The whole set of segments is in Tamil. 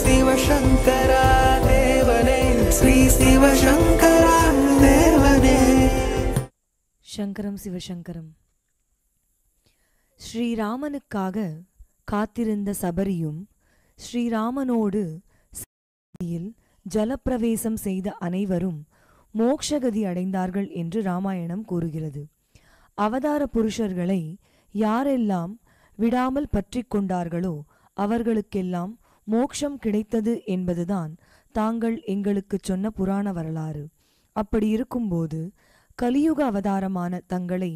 சிவசங்கரா தேவனே ஸ்ரீ சிவசங்கரா தேவனே. சங்கரம் சிவசங்கரம். ஸ்ரீராமனுக்காக காத்திருந்த சபரியும் ஸ்ரீராமனோடு ஜலப்பிரவேசம் செய்த அனைவரும் மோக்ஷகதி அடைந்தார்கள் என்று ராமாயணம் கூறுகிறது. அவதார புருஷர்களை யாரெல்லாம் விடாமல் பற்றி கொண்டார்களோ அவர்களுக்கெல்லாம் மோக்ஷம் கிடைத்தது என்பதுதான் தாங்கள் எங்களுக்கு சொன்ன புராண வரலாறு. அப்படி இருக்கும்போது கலியுக அவதாரமான தங்களை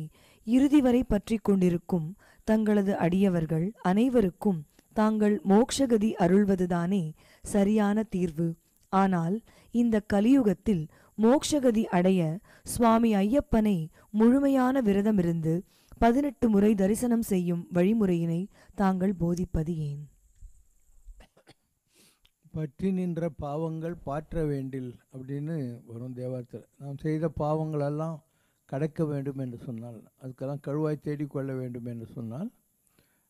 இறுதி வரை பற்றி கொண்டிருக்கும் தங்களது அடியவர்கள் அனைவருக்கும் தாங்கள் மோக்ஷகதி அருள்வதுதானே சரியான தீர்வு. ஆனால் இந்த கலியுகத்தில் மோக்ஷகதி அடைய சுவாமி ஐயப்பனை முழுமையான விரதமிருந்து 18 முறை தரிசனம் செய்யும் வழிமுறையினை தாங்கள் போதிப்பது ஏன்? பற்றி நின்ற பாவங்கள் பாற்ற வேண்டில் அப்படின்னு வரும் தேவாரத்தில். நாம் செய்த பாவங்களெல்லாம் கடக்க வேண்டும் என்று சொன்னால், அதுக்கெல்லாம் கழுவாய் தேடிக்கொள்ள வேண்டும் என்று சொன்னால்,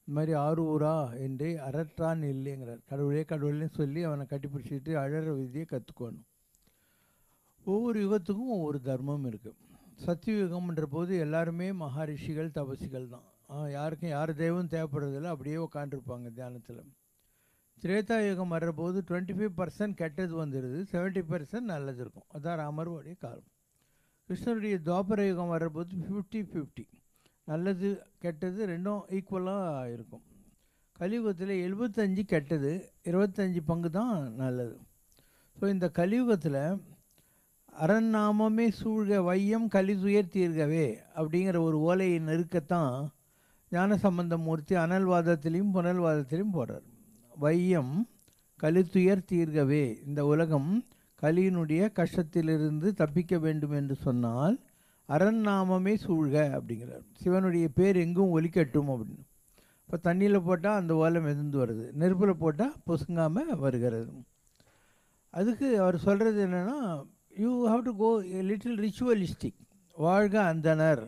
இந்த மாதிரி ஆரூரா என்று அறற்றான் இல்லைங்கிறார். கடவுளே கடவுள்னு சொல்லி அவனை கட்டிப்பிடிச்சிட்டு அழற விதியை கற்றுக்கணும். ஒவ்வொரு யுகத்துக்கும் ஒவ்வொரு தர்மம் இருக்குது. சத்தியுகம்ன்ற போது எல்லாருமே மகாரிஷிகள் தபசிகள் தான். யாருக்கும் யார் தெய்வம் தேவைப்படுறதில்ல, அப்படியே உட்காண்டிருப்பாங்க தியானத்தில். திரேதா யுகம் வர்றபோது 25% கெட்டது வந்துடுது, 70% நல்லது இருக்கும். அதுதான் ராமருடைய காலம். கிருஷ்ணருடைய துவாபர யுகம் வர்றபோது 50-50, நல்லது கெட்டது ரெண்டும் ஈக்குவலாக இருக்கும். கலியுகத்தில் 75 கெட்டது, 25 பங்கு தான் நல்லது. ஸோ இந்த கலியுகத்தில் அரண்நாமமே சூழ்க வையம் கலிதுயர் தீர்கவே அப்படிங்கிற ஒரு ஓலையை நெருக்கத்தான் ஞானசம்பந்த மூர்த்தி அனல்வாதத்திலையும் புனல்வாதத்திலையும் போடுறார். வையம் கலித்துயர் தீர்கவே, இந்த உலகம் கலியினுடைய கஷ்டத்திலிருந்து தப்பிக்க வேண்டும் என்று சொன்னால் அரண்நாமமே சூழ்க அப்படிங்கிறார். சிவனுடைய பேர் எங்கும் ஒலிக்கட்டும் அப்படின்னு. இப்போ தண்ணியில் போட்டால் அந்த ஓலை மிதந்து வருது, நெருப்பில் போட்டால் பொசுங்காமல் வருகிறது. அதுக்கு அவர் சொல்கிறது என்னென்னா, you have to go little ritualistic. வாழ்க அந்தனர்,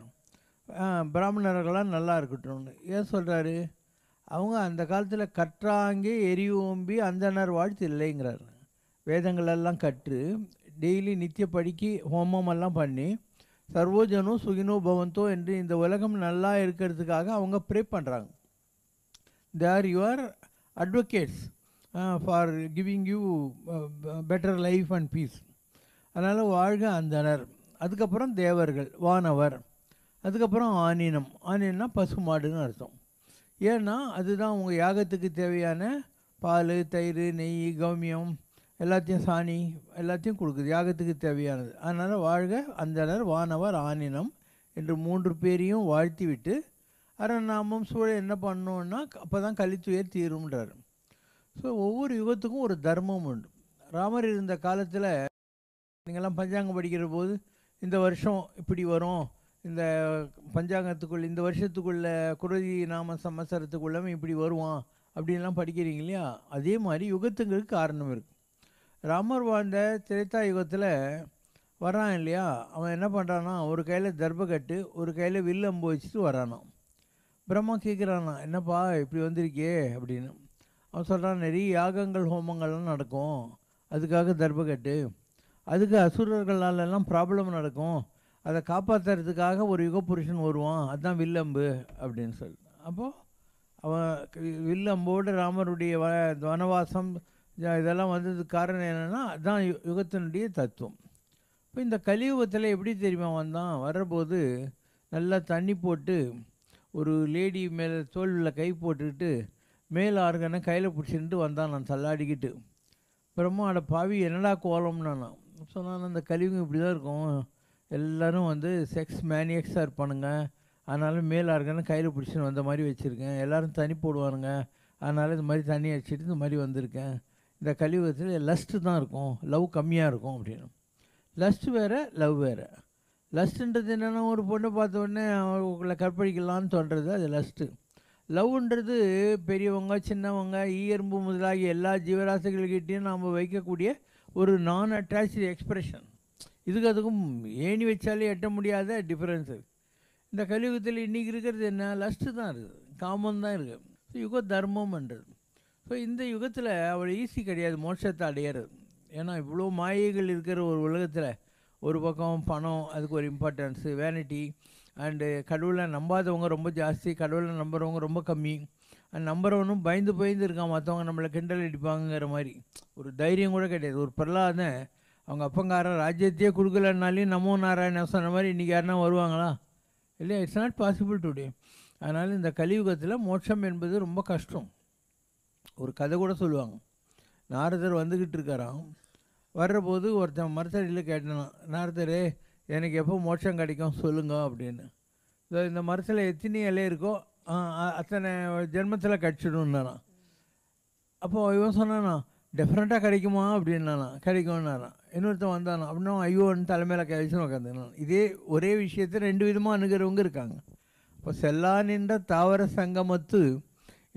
பிராமணர்களாம் நல்லா இருக்கட்டும்னு ஏன் சொல்கிறாரு? அவங்க அந்த காலத்தில் கற்றாங்கே எரியோம்பி அந்தனர் வாழ்த்து இல்லைங்கிறார். வேதங்களெல்லாம் கற்று டெய்லி நித்திய படிக்கி ஹோமமெல்லாம் பண்ணி சர்வோஜனோ சுகினோ பவந்தோ என்று இந்த உலகம் நல்லா இருக்கிறதுக்காக அவங்க ப்ரே பண்ணுறாங்க. They are your advocates for giving you better life and peace. அதனால் வாழ்க அந்தனர். அதுக்கப்புறம் தேவர்கள், வானவர், அதுக்கப்புறம் ஆனினம். ஆனினா பசுமாடுன்னு அர்த்தம். ஏன்னா அதுதான் அவங்க யாகத்துக்கு தேவையான பால், தயிர், நெய், கௌமியம் எல்லாத்தையும், சாணி எல்லாத்தையும் கொடுக்குது யாகத்துக்கு தேவையானது. அதனால் வாழ்க அந்தனர், வானவர், ஆனினம் என்று 3 பேரையும் வாழ்த்தி விட்டு அரண்நாமம் சூழ என்ன பண்ணோன்னா அப்போ தான் கலித்துயர் தீரும்ன்றார். ஸோ ஒவ்வொரு யுகத்துக்கும் ஒரு தர்மம் உண்டு. ராமர் இருந்த காலத்தில் நீங்கள்லாம் பஞ்சாங்கம் படிக்கிற போது இந்த வருஷம் இப்படி வரும், இந்த பஞ்சாங்கத்துக்குள்ளே இந்த வருஷத்துக்குள்ளே குருதி நாம சம்வத்சரத்துக்குள்ளே இப்படி வருவான் அப்படின்லாம் படிக்கிறீங்க இல்லையா? அதே மாதிரி யுகத்துங்களுக்கு காரணம் இருக்குது. ராமர் வாழ்ந்த திரேதா யுகத்தில் வரான் இல்லையா, அவன் என்ன பண்ணுறான்னா, ஒரு கையில் தர்பக்கட்டு ஒரு கையில் வில் அம்பு வச்சுட்டு வரானான். பிரம்மா கேட்குறானா, என்னப்பா இப்படி வந்திருக்கே அப்படின்னு. அவன் சொல்கிறான், நிறைய யாகங்கள் ஹோமங்கள்லாம் நடக்கும், அதுக்காக தர்பக்கட்டு. அதுக்கு அசுரர்களாலெல்லாம் ப்ராப்ளம் நடக்கும், அதை காப்பாற்றுறதுக்காக ஒரு யுகப்புருஷன் வருவான், அதுதான் வில்லம்பு அப்படின்னு சொல்லி. அப்போது அவன் வில்லம்போடு ராமருடைய வனவாசம் இதெல்லாம் வந்ததுக்கு காரணம் என்னென்னா அதுதான் யுகத்தினுடைய தத்துவம். இப்போ இந்த கலியுகத்தில் எப்படி தெரியுமா வந்தான்? வர்றபோது நல்லா தண்ணி போட்டு ஒரு லேடி மேலே தோளில் கை போட்டுக்கிட்டு மேல் ஆர்கனை கையில் பிடிச்சிட்டு வந்தான். நான் தள்ளாடிக்கிட்டு பிரம்மாவோட பாவி என்னடா கோலம்னா நான் சொன்னான், அந்த கலியுகம் இப்படி தான் இருக்கும், எல்லோரும் வந்து செக்ஸ் மேனியக்ஸாக இருப்பானுங்க, அதனால மேல் ஆர்கனை கையில் பிடிச்சின்னு வந்த மாதிரி வச்சுருக்கேன். எல்லோரும் தண்ணி போடுவானுங்க, அதனால் இந்த மாதிரி தண்ணி அடிச்சுட்டு இந்த மாதிரி வந்திருக்கேன். இந்த கலியுகத்தில் லஸ்ட்டு தான் இருக்கும், லவ் கம்மியாக இருக்கும் அப்படின்னு. லஸ்ட்டு வேறு, லவ் வேறு. லஸ்ட்டுன்றது என்னென்னா, ஒரு பொண்ணை பார்த்த உடனே அவங்களை கற்பழிக்கலான்னு தோன்றது, அது லஸ்ட்டு. லவ்ன்றது பெரியவங்க சின்னவங்க ஈயர்ம்பு முதலாகிய எல்லா ஜீவராசிகள்கிட்டையும் நாம் வைக்கக்கூடிய ஒரு நான் அட்டாச்சு எக்ஸ்ப்ரெஷன். இதுக்கு அதுக்கும் ஏணி வச்சாலே எட்ட முடியாத டிஃப்ரென்ஸு. இந்த கலியுகத்தில் இன்றைக்கி இருக்கிறது என்ன? லஸ்ட்டு தான் இருக்குது, காமன் தான் இருக்குது. யுக தர்மம்ன்றது. ஸோ இந்த யுகத்தில் அவ்வளோ ஈஸி கிடையாது மோட்சத்தை அடையிறது. ஏன்னா இவ்வளோ மாயைகள் இருக்கிற ஒரு உலகத்தில் ஒரு பக்கம் பணம், அதுக்கு ஒரு இம்பார்ட்டன்ஸு, வேனிட்டி, அண்டு கடவுளை நம்பாதவங்க ரொம்ப ஜாஸ்தி, கடவுளை நம்புறவங்க ரொம்ப கம்மி. நம்புறவனும் பயந்து பயந்து இருக்கான், மற்றவங்க நம்மளை கிண்டல் அடிப்பாங்கிற மாதிரி ஒரு தைரியம் கூட கிடையாது. ஒரு பிரகலாதன் அவங்க அப்பங்காரன் ராஜ்யத்தையே கொடுக்கலன்னாலையும் நமோ நாராயண சொன்ன மாதிரி இன்றைக்கி யாருன்னா வருவாங்களா? இல்லையா? It's not possible today. அதனால் இந்த கலியுகத்தில் மோட்சம் என்பது ரொம்ப கஷ்டம். ஒரு கதை கூட சொல்லுவாங்க. நாரதர் வந்துக்கிட்டு இருக்காராம். வர்றபோது ஒருத்தன் மரத்தடியில் கேட்டான், நாரதரே எனக்கு எப்போ மோட்சம் கிடைக்கும் சொல்லுங்க அப்படின்னு. இந்த மரத்தில் எத்தனை இலை இருக்கோ அத்தனை ஜென்மத்தில் கிடச்சிடும்னாரான். அப்போது இவன் சொன்னானா, டெஃபரெண்ட்டாக கிடைக்குமா அப்படின்னானா. கிடைக்கும்னாரான். இன்னொருத்தன் வந்தானா. அப்படின்னா ஐயோன்னு தலைமையில் கழிச்சுன்னு உட்காந்துனான். இதே ஒரே விஷயத்தை 2 விதமாக அணுகிறவங்க இருக்காங்க. இப்போ செல்லா நின்ற தாவர சங்கமத்து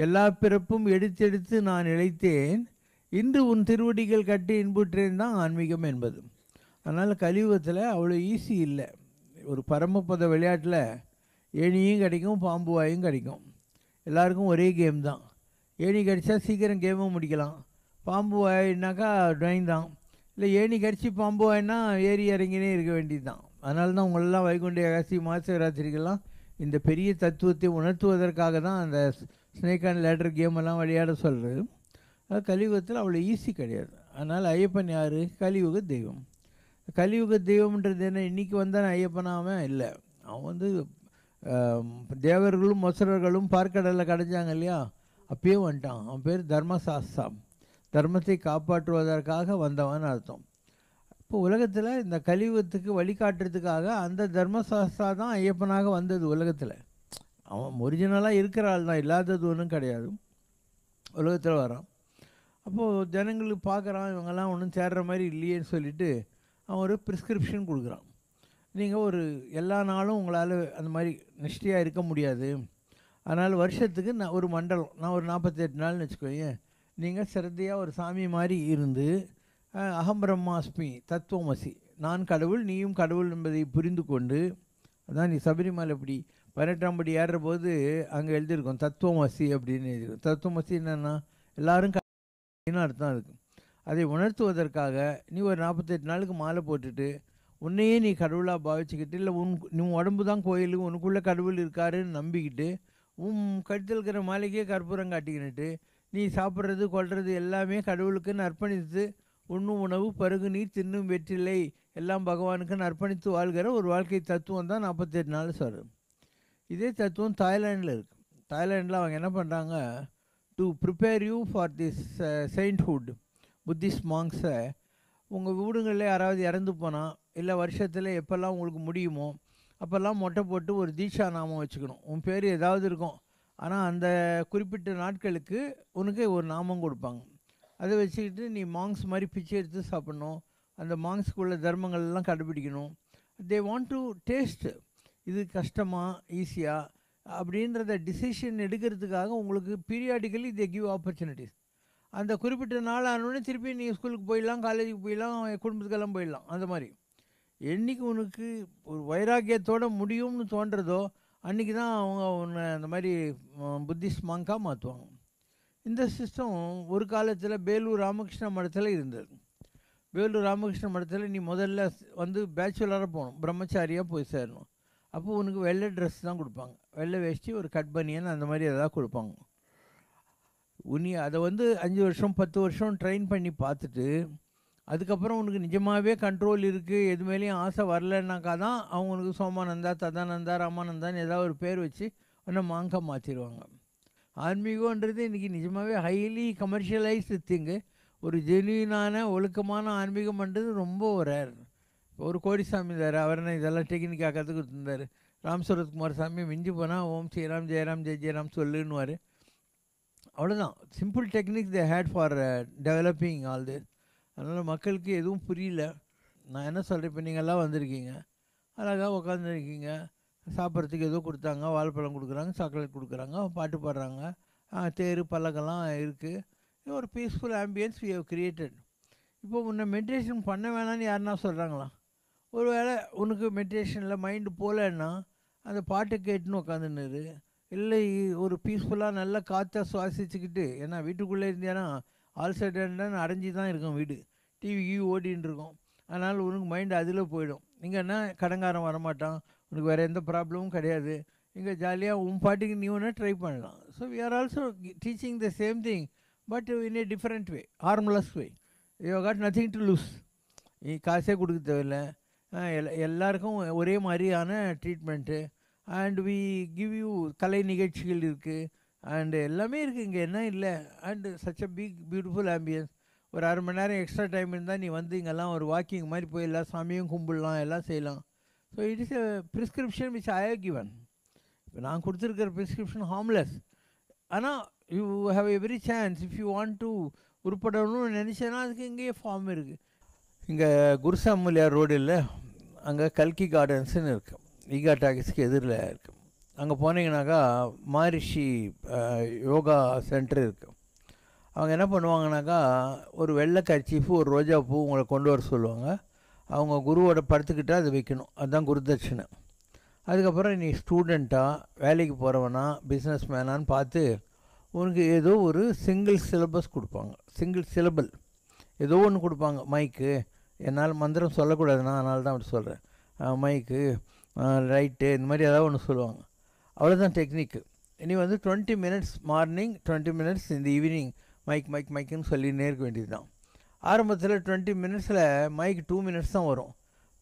எல்லா பிறப்பும் எடுத்தெடுத்து நான் இழைத்தேன், இன்று உன் திருவடிகள் கட்டி இன்புற்றேன் தான் ஆன்மீகம் என்பது. அதனால் கலியுகத்தில் அவ்வளோ ஈஸி இல்லை. ஒரு பரமபத விளையாட்டில் ஏணியும் கிடைக்கும், பாம்பு வாயும் கிடைக்கும். எல்லாருக்கும் ஒரே கேம் தான். ஏணி கடிச்சா சீக்கிரம் கேமும் முடிக்கலாம். பாம்பு வாயினாக்கா ட்ராயிங் தான். இல்லை ஏணி கடிச்சு பாம்பு வாயினா ஏறி இறங்கினே இருக்க வேண்டியது தான். அதனால தான் உங்களெல்லாம் வைகுண்ட ஏகாசி மாசிவராத்திரிக்கெல்லாம் இந்த பெரிய தத்துவத்தை உணர்த்துவதற்காக தான் அந்த ஸ்னேக் அண்ட் லேடர் கேமெல்லாம் விளையாட சொல்கிறது. அது கலியுகத்தில் அவ்வளோ ஈஸி கிடையாது. அதனால் ஐயப்பன் யார்? கலியுக தெய்வம். கலியுக தெய்வம்ன்றது என்ன? இன்றைக்கி வந்தானே ஐயப்பனாமல் இல்லை. அவன் தேவர்களும் மொசரர்களும் பார்க்கடலில் கடைஞ்சாங்க இல்லையா, அப்பயே வந்துட்டான். அவன் பேர் தர்மசாஸ்தா. தர்மத்தை காப்பாற்றுவதற்காக வந்தவன் அர்த்தம். இப்போ உலகத்தில் இந்த கலியுகத்துக்கு வழிகாட்டுறதுக்காக அந்த தர்மசாஸ்தா தான் ஐயப்பனாக வந்தது உலகத்தில். அவன் ஒரிஜினலாக இருக்கிற ஆள் தான், இல்லாதது ஒன்றும் கிடையாது. உலகத்தில் வரான். அப்போது ஜனங்களுக்கு பார்க்குறான், இவங்கெல்லாம் ஒன்றும் தேடுற மாதிரி இல்லையேன்னு சொல்லிவிட்டு அவன் ஒரு ப்ரிஸ்கிரிப்ஷன் கொடுக்குறான். நீங்கள் ஒரு எல்லா நாளும் உங்களால் அந்த மாதிரி நிஷ்டையாக இருக்க முடியாது. அதனால் வருஷத்துக்கு நான் ஒரு மண்டலம், நான் ஒரு 48 நாள்னு வச்சுக்கோங்க, நீங்கள் சிரத்தையாக ஒரு சாமி மாதிரி இருந்து அகம் பிரம்மாஸ்மி தத்துவமசி, நான் கடவுள் நீயும் கடவுள் என்பதை புரிந்து கொண்டு, அதான் நீ சபரிமலை இப்படி 18ஆம் படி ஏறுற போது அங்கே எழுதியிருக்கோம் தத்துவமசி அப்படின்னு எழுதியிருக்கோம். தத்துவமசி என்னென்னா எல்லாரும் அர்த்தம் இருக்குது. அதை உணர்த்துவதற்காக நீ ஒரு 48 நாளுக்கு மாலை போட்டுட்டு உன்னையே நீ கடவுளாக பாவிச்சுக்கிட்டு, இல்லை நீ உடம்பு தான் கோயில், உனக்குள்ளே கடவுள் இருக்காருன்னு நம்பிக்கிட்டு, உன் கழுத்தில் இருக்கிற மாலைக்கே கற்பூரம் காட்டிக்கிட்டு, நீ சாப்பிட்றது கொள்வது எல்லாமே கடவுளுக்குன்னு அர்ப்பணித்து, உண்ணும் உணவு பருகு நீர் தின்னும் வெற்றிலை எல்லாம் பகவானுக்குன்னு அர்ப்பணித்து வாழ்கிற ஒரு வாழ்க்கை தத்துவம் தான் 48 நாள் சொல்கிறேன். இதே தத்துவம் தாய்லாண்டில் இருக்குது. தாய்லாண்டில் அவங்க என்ன பண்ணுறாங்க, to prepare you for this sainthood, Buddhist மாங்ஸை உங்கள் வீடுங்களில் யாராவது இறந்து போனால், இல்லை வருஷத்தில் எப்போல்லாம் உங்களுக்கு முடியுமோ அப்போல்லாம் மொட்டை போட்டு ஒரு தீட்சா நாமம் வச்சுக்கணும். உன் பேர் ஏதாவது இருக்கும், ஆனால் அந்த குறிப்பிட்ட நாட்களுக்கு உனக்கு ஒரு நாமம் கொடுப்பாங்க. அதை வச்சுக்கிட்டு நீ மாங்ஸ் மாதிரி பிச்சை எடுத்து சாப்பிட்ணும். அந்த மாங்ஸுக்குள்ள தர்மங்கள்லாம் கடைபிடிக்கணும். தே வாண்ட் டு டேஸ்ட், இது கஷ்டமாக ஈஸியாக அப்படின்றத டிசிஷன் எடுக்கிறதுக்காக உங்களுக்கு பீரியாடிக்கலி தே கிவ் ஆப்பர்ச்சுனிட்டிஸ். அந்த குறிப்பிட்ட நாள் ஆனோடனே திருப்பி நீ ஸ்கூலுக்கு போயிடலாம், காலேஜுக்கு போயிடலாம், குடும்பத்துக்கெல்லாம் போயிடலாம். அந்த மாதிரி என்றைக்கு உனக்கு ஒரு வைராக்கியத்தோடு முடியும்னு தோன்றதோ அன்றைக்கி தான் அவங்க உன்னை அந்த மாதிரி புத்திஸ்ட் மாங்காக மாற்றுவாங்க. இந்த சிஸ்டம் ஒரு காலத்தில் பேலூர் ராமகிருஷ்ண மடத்தில் இருந்தது. பேலூர் ராமகிருஷ்ண மடத்தில் நீ முதல்ல பேச்சுலராக போகணும், பிரம்மச்சாரியாக போய் சேரணும். அப்போ உனக்கு வெள்ளை ட்ரெஸ் தான் கொடுப்பாங்க, வெள்ளை வேஷ்டி, ஒரு கட் பனியன், அந்த மாதிரி எதாவது கொடுப்பாங்க. நீ அதை 5 வருஷம் 10 வருஷம் ட்ரெயின் பண்ணி பார்த்துட்டு அதுக்கப்புறம் உனக்கு நிஜமாகவே கண்ட்ரோல் இருக்குது, எது மேலேயும் ஆசை வரலன்னாக்கா தான் அவங்க உனக்கு சோமானந்தா, ததானந்தா, ராமானந்தான்னு ஏதாவது ஒரு பேர் வச்சு ஒன்று மாங்காய் மாற்றிடுவாங்க. ஆன்மீகன்றது இன்றைக்கி நிஜமாகவே ஹைலி கமர்ஷியலைஸ்டு திங்கு. ஒரு ஜென்யூனான ஒழுக்கமான ஆன்மீகம்ன்றது ரொம்ப ரேர். ஒரு கோடிசாமி இருந்தார், அவர் இதெல்லாம் டெக்னிக்காக கற்றுக் கொடுத்துருந்தார். ராம் சரத்குமார் சாமி மிஞ்சி போனால் ஓம் ஸ்ரீராம் ஜெயராம் ஜெய் ஜெயராம் சொல்லுன்னுவார். அவ்வளோதான், simple technique they had for developing all this. அதனால் மக்களுக்கு எதுவும் புரியல. நான் என்ன சொல்கிறேன், இப்போ நீங்கள்லாம் வந்திருக்கீங்க, அழகாக உட்காந்துருக்கீங்க, சாப்பிட்றதுக்கு ஏதோ கொடுத்தாங்க, வாழைப்பழம் கொடுக்குறாங்க, சாக்லேட் கொடுக்குறாங்க, பாட்டு பாடுறாங்க, தேர் பல்லக்கெல்லாம் இருக்குது. ஒரு peaceful ambience we have created. இப்போ உன்னை மெடிடேஷன் பண்ண வேணான்னு யாருன்னா சொல்கிறாங்களா? ஒரு வேளை உனக்கு மெடிடேஷனில் மைண்டு போகலன்னா அந்த பாட்டு கேட்டுன்னு உட்காந்துன்னு இல்லை ஒரு பீஸ்ஃபுல்லாக நல்லா காற்றை சுவாசிச்சுக்கிட்டு, ஏன்னா வீட்டுக்குள்ளே இருந்தியானா ஆல் சைடன் அடைஞ்சி தான் இருக்கும் வீடு, டிவி ஓடின்னு இருக்கும். அதனால் உனக்கு மைண்ட் அதில் போயிடும். இங்கன்னா கடங்காரன் வரமாட்டான், உனக்கு வேறு எந்த ப்ராப்ளமும் கிடையாது. இங்கே ஜாலியாக உன் பாட்டுக்கு நீ ஒன்று ட்ரை பண்ணலாம். So we are also teaching the same thing, but in a different way, harmless way. You got nothing to lose. நீ காசே கொடுக்க தேவையில்லை, எல்லாருக்கும் ஒரே மாதிரியான treatment. And we give you கலை நிகழ்ச்சிகள் இருக்குது, அண்டு எல்லாமே இருக்குது இங்கே, என்ன இல்லை. And such a beautiful ambience. ஒரு அரை மணி நேரம் எக்ஸ்ட்ரா டைம் இருந்தால் நீ வந்து இங்கெல்லாம் ஒரு வாக்கிங் மாதிரி போய் எல்லா சாமியும் கும்பிடலாம், எல்லாம் செய்யலாம். So it is a prescription which I have given. இப்போ நான் கொடுத்துருக்கிற ப்ரிஸ்கிரிப்ஷன் ஹார்ம்லெஸ். ஆனால் you have every chance if you want to உருப்படணும்னு நினச்சேன்னா அதுக்கு இங்கேயே ஃபார்ம் இருக்குது. இங்கே குருசாமிலியார் ரோடு இல்லை, அங்கே கல்கி கார்டன்ஸ்னு இருக்குது, ஈகா டாக்கிஸ்க்கு எதிரில் இருக்குது. அங்கே போனீங்கன்னாக்கா மகரிஷி யோகா சென்டர் இருக்குது. அவங்க என்ன பண்ணுவாங்கனாக்கா, ஒரு வெள்ளை கர்ச்சீஃபு ஒரு ரோஜா பூ உங்களை கொண்டு வர சொல்லுவாங்க. அவங்க குருவோட படுத்துக்கிட்டு அதை வைக்கணும், அதுதான் குருதட்சிணை. அதுக்கப்புறம் நீ ஸ்டூடெண்ட்டாக வேலைக்கு போகிறவனா பிஸ்னஸ் மேனான்னு பார்த்து உனக்கு ஏதோ ஒரு சிங்கிள் சிலபஸ் கொடுப்பாங்க, சிங்கிள் சிலபல் ஏதோ ஒன்று கொடுப்பாங்க. மைக்கு, என்னால் மந்திரம் சொல்லக்கூடாதுன்னா அதனால தான் அப்படி சொல்கிறேன். மைக்கு, ரைட்டு, இந்த மாதிரி ஏதாவது ஒன்று சொல்லுவாங்க. அவ்வளோதான் டெக்னிக்கு. இனி வந்து 20 minutes மார்னிங், 20 minutes இந்த ஈவினிங் மைக்குன்னு சொல்லினே இருக்க வேண்டியது தான். ஆரம்பத்தில் 20 minutesல மைக் 2 minutes தான் வரும்.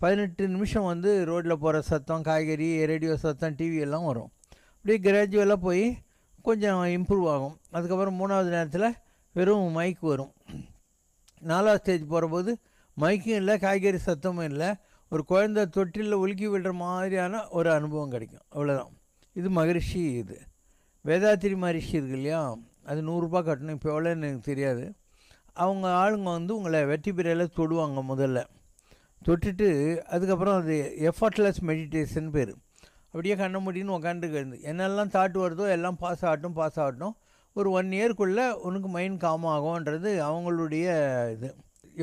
18 நிமிஷம் வந்து ரோட்டில் போகிற சத்தம், காய்கறி, ரேடியோ சத்தம், டிவி எல்லாம் வரும். அப்படியே கிராஜுவலாக போய் கொஞ்சம் இம்ப்ரூவ் ஆகும். அதுக்கப்புறம் 3வது நேரத்தில் வெறும் மைக் வரும். 4வது ஸ்டேஜ் போகிறபோது மைக்கும் இல்லை, காய்கறி சத்தமும் இல்லை, ஒரு குழந்தை தொட்டிலில் உலுக்கி விடுற மாதிரியான ஒரு அனுபவம் கிடைக்கும். அவ்வளோதான். இது மகரிஷி. இது வேதாத்திரி மகரிஷி இருக்கு இல்லையா, அது 100 ரூபா கட்டணும். இப்போ எவ்வளோன்னு எனக்கு தெரியாது. அவங்க ஆளுங்க வந்து உங்களை வெற்றி பிறையில் தொடுவாங்க. முதல்ல தொட்டுட்டு அதுக்கப்புறம் அது எஃபர்ட்லெஸ் மெடிடேஷன் பேர். அப்படியே கண்ண முடின்னு உக்காந்துக்கிறது, என்னெல்லாம் தாட் வருதோ எல்லாம் பாஸ் ஆகட்டும். ஒரு 1 yearக்குள்ளே உனக்கு மைண்ட் காம் ஆகும்ன்றது அவங்களுடைய இது.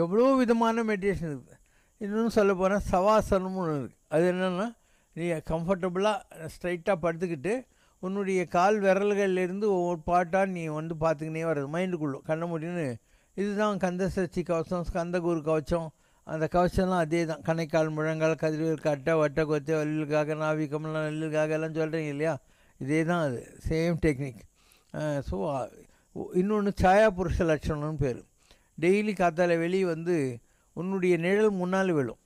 எவ்வளோ விதமான மெடிடேஷன் இருக்குது. இன்னும் சொல்ல போனால் சவாசனம்னு ஒன்று இருக்குது. அது என்னென்னா, நீ கம்ஃபர்டபுளாக ஸ்ட்ரைட்டாக படுத்துக்கிட்டு உன்னுடைய கால் விரல்கள்லேருந்து ஒவ்வொரு பாட்டாக நீ வந்து பார்த்துக்கினே வர்றது மைண்டுக்குள்ளே கண்ண முடியும்னு. இதுதான் கந்த சஷ்டி கவசம், ஸ்கந்தகுரு கவச்சம். அந்த கவச்சம்லாம் அதே தான். கணைக்கால், முழங்கால், கதிர்வேல், கட்டை, வட்டை, கொத்தை, வல்லுக்காக, நாவி, கமலம், நெல்லுக்காக எல்லாம் சொல்கிறீங்க இல்லையா, இதே தான் அது. Same technique. ஸோ இன்னொன்று சாயா புருஷ லட்சணம்னு பேர். டெய்லி காத்தால வெளியே வந்து உன்னுடைய நிழல் முன்னால் விழும்.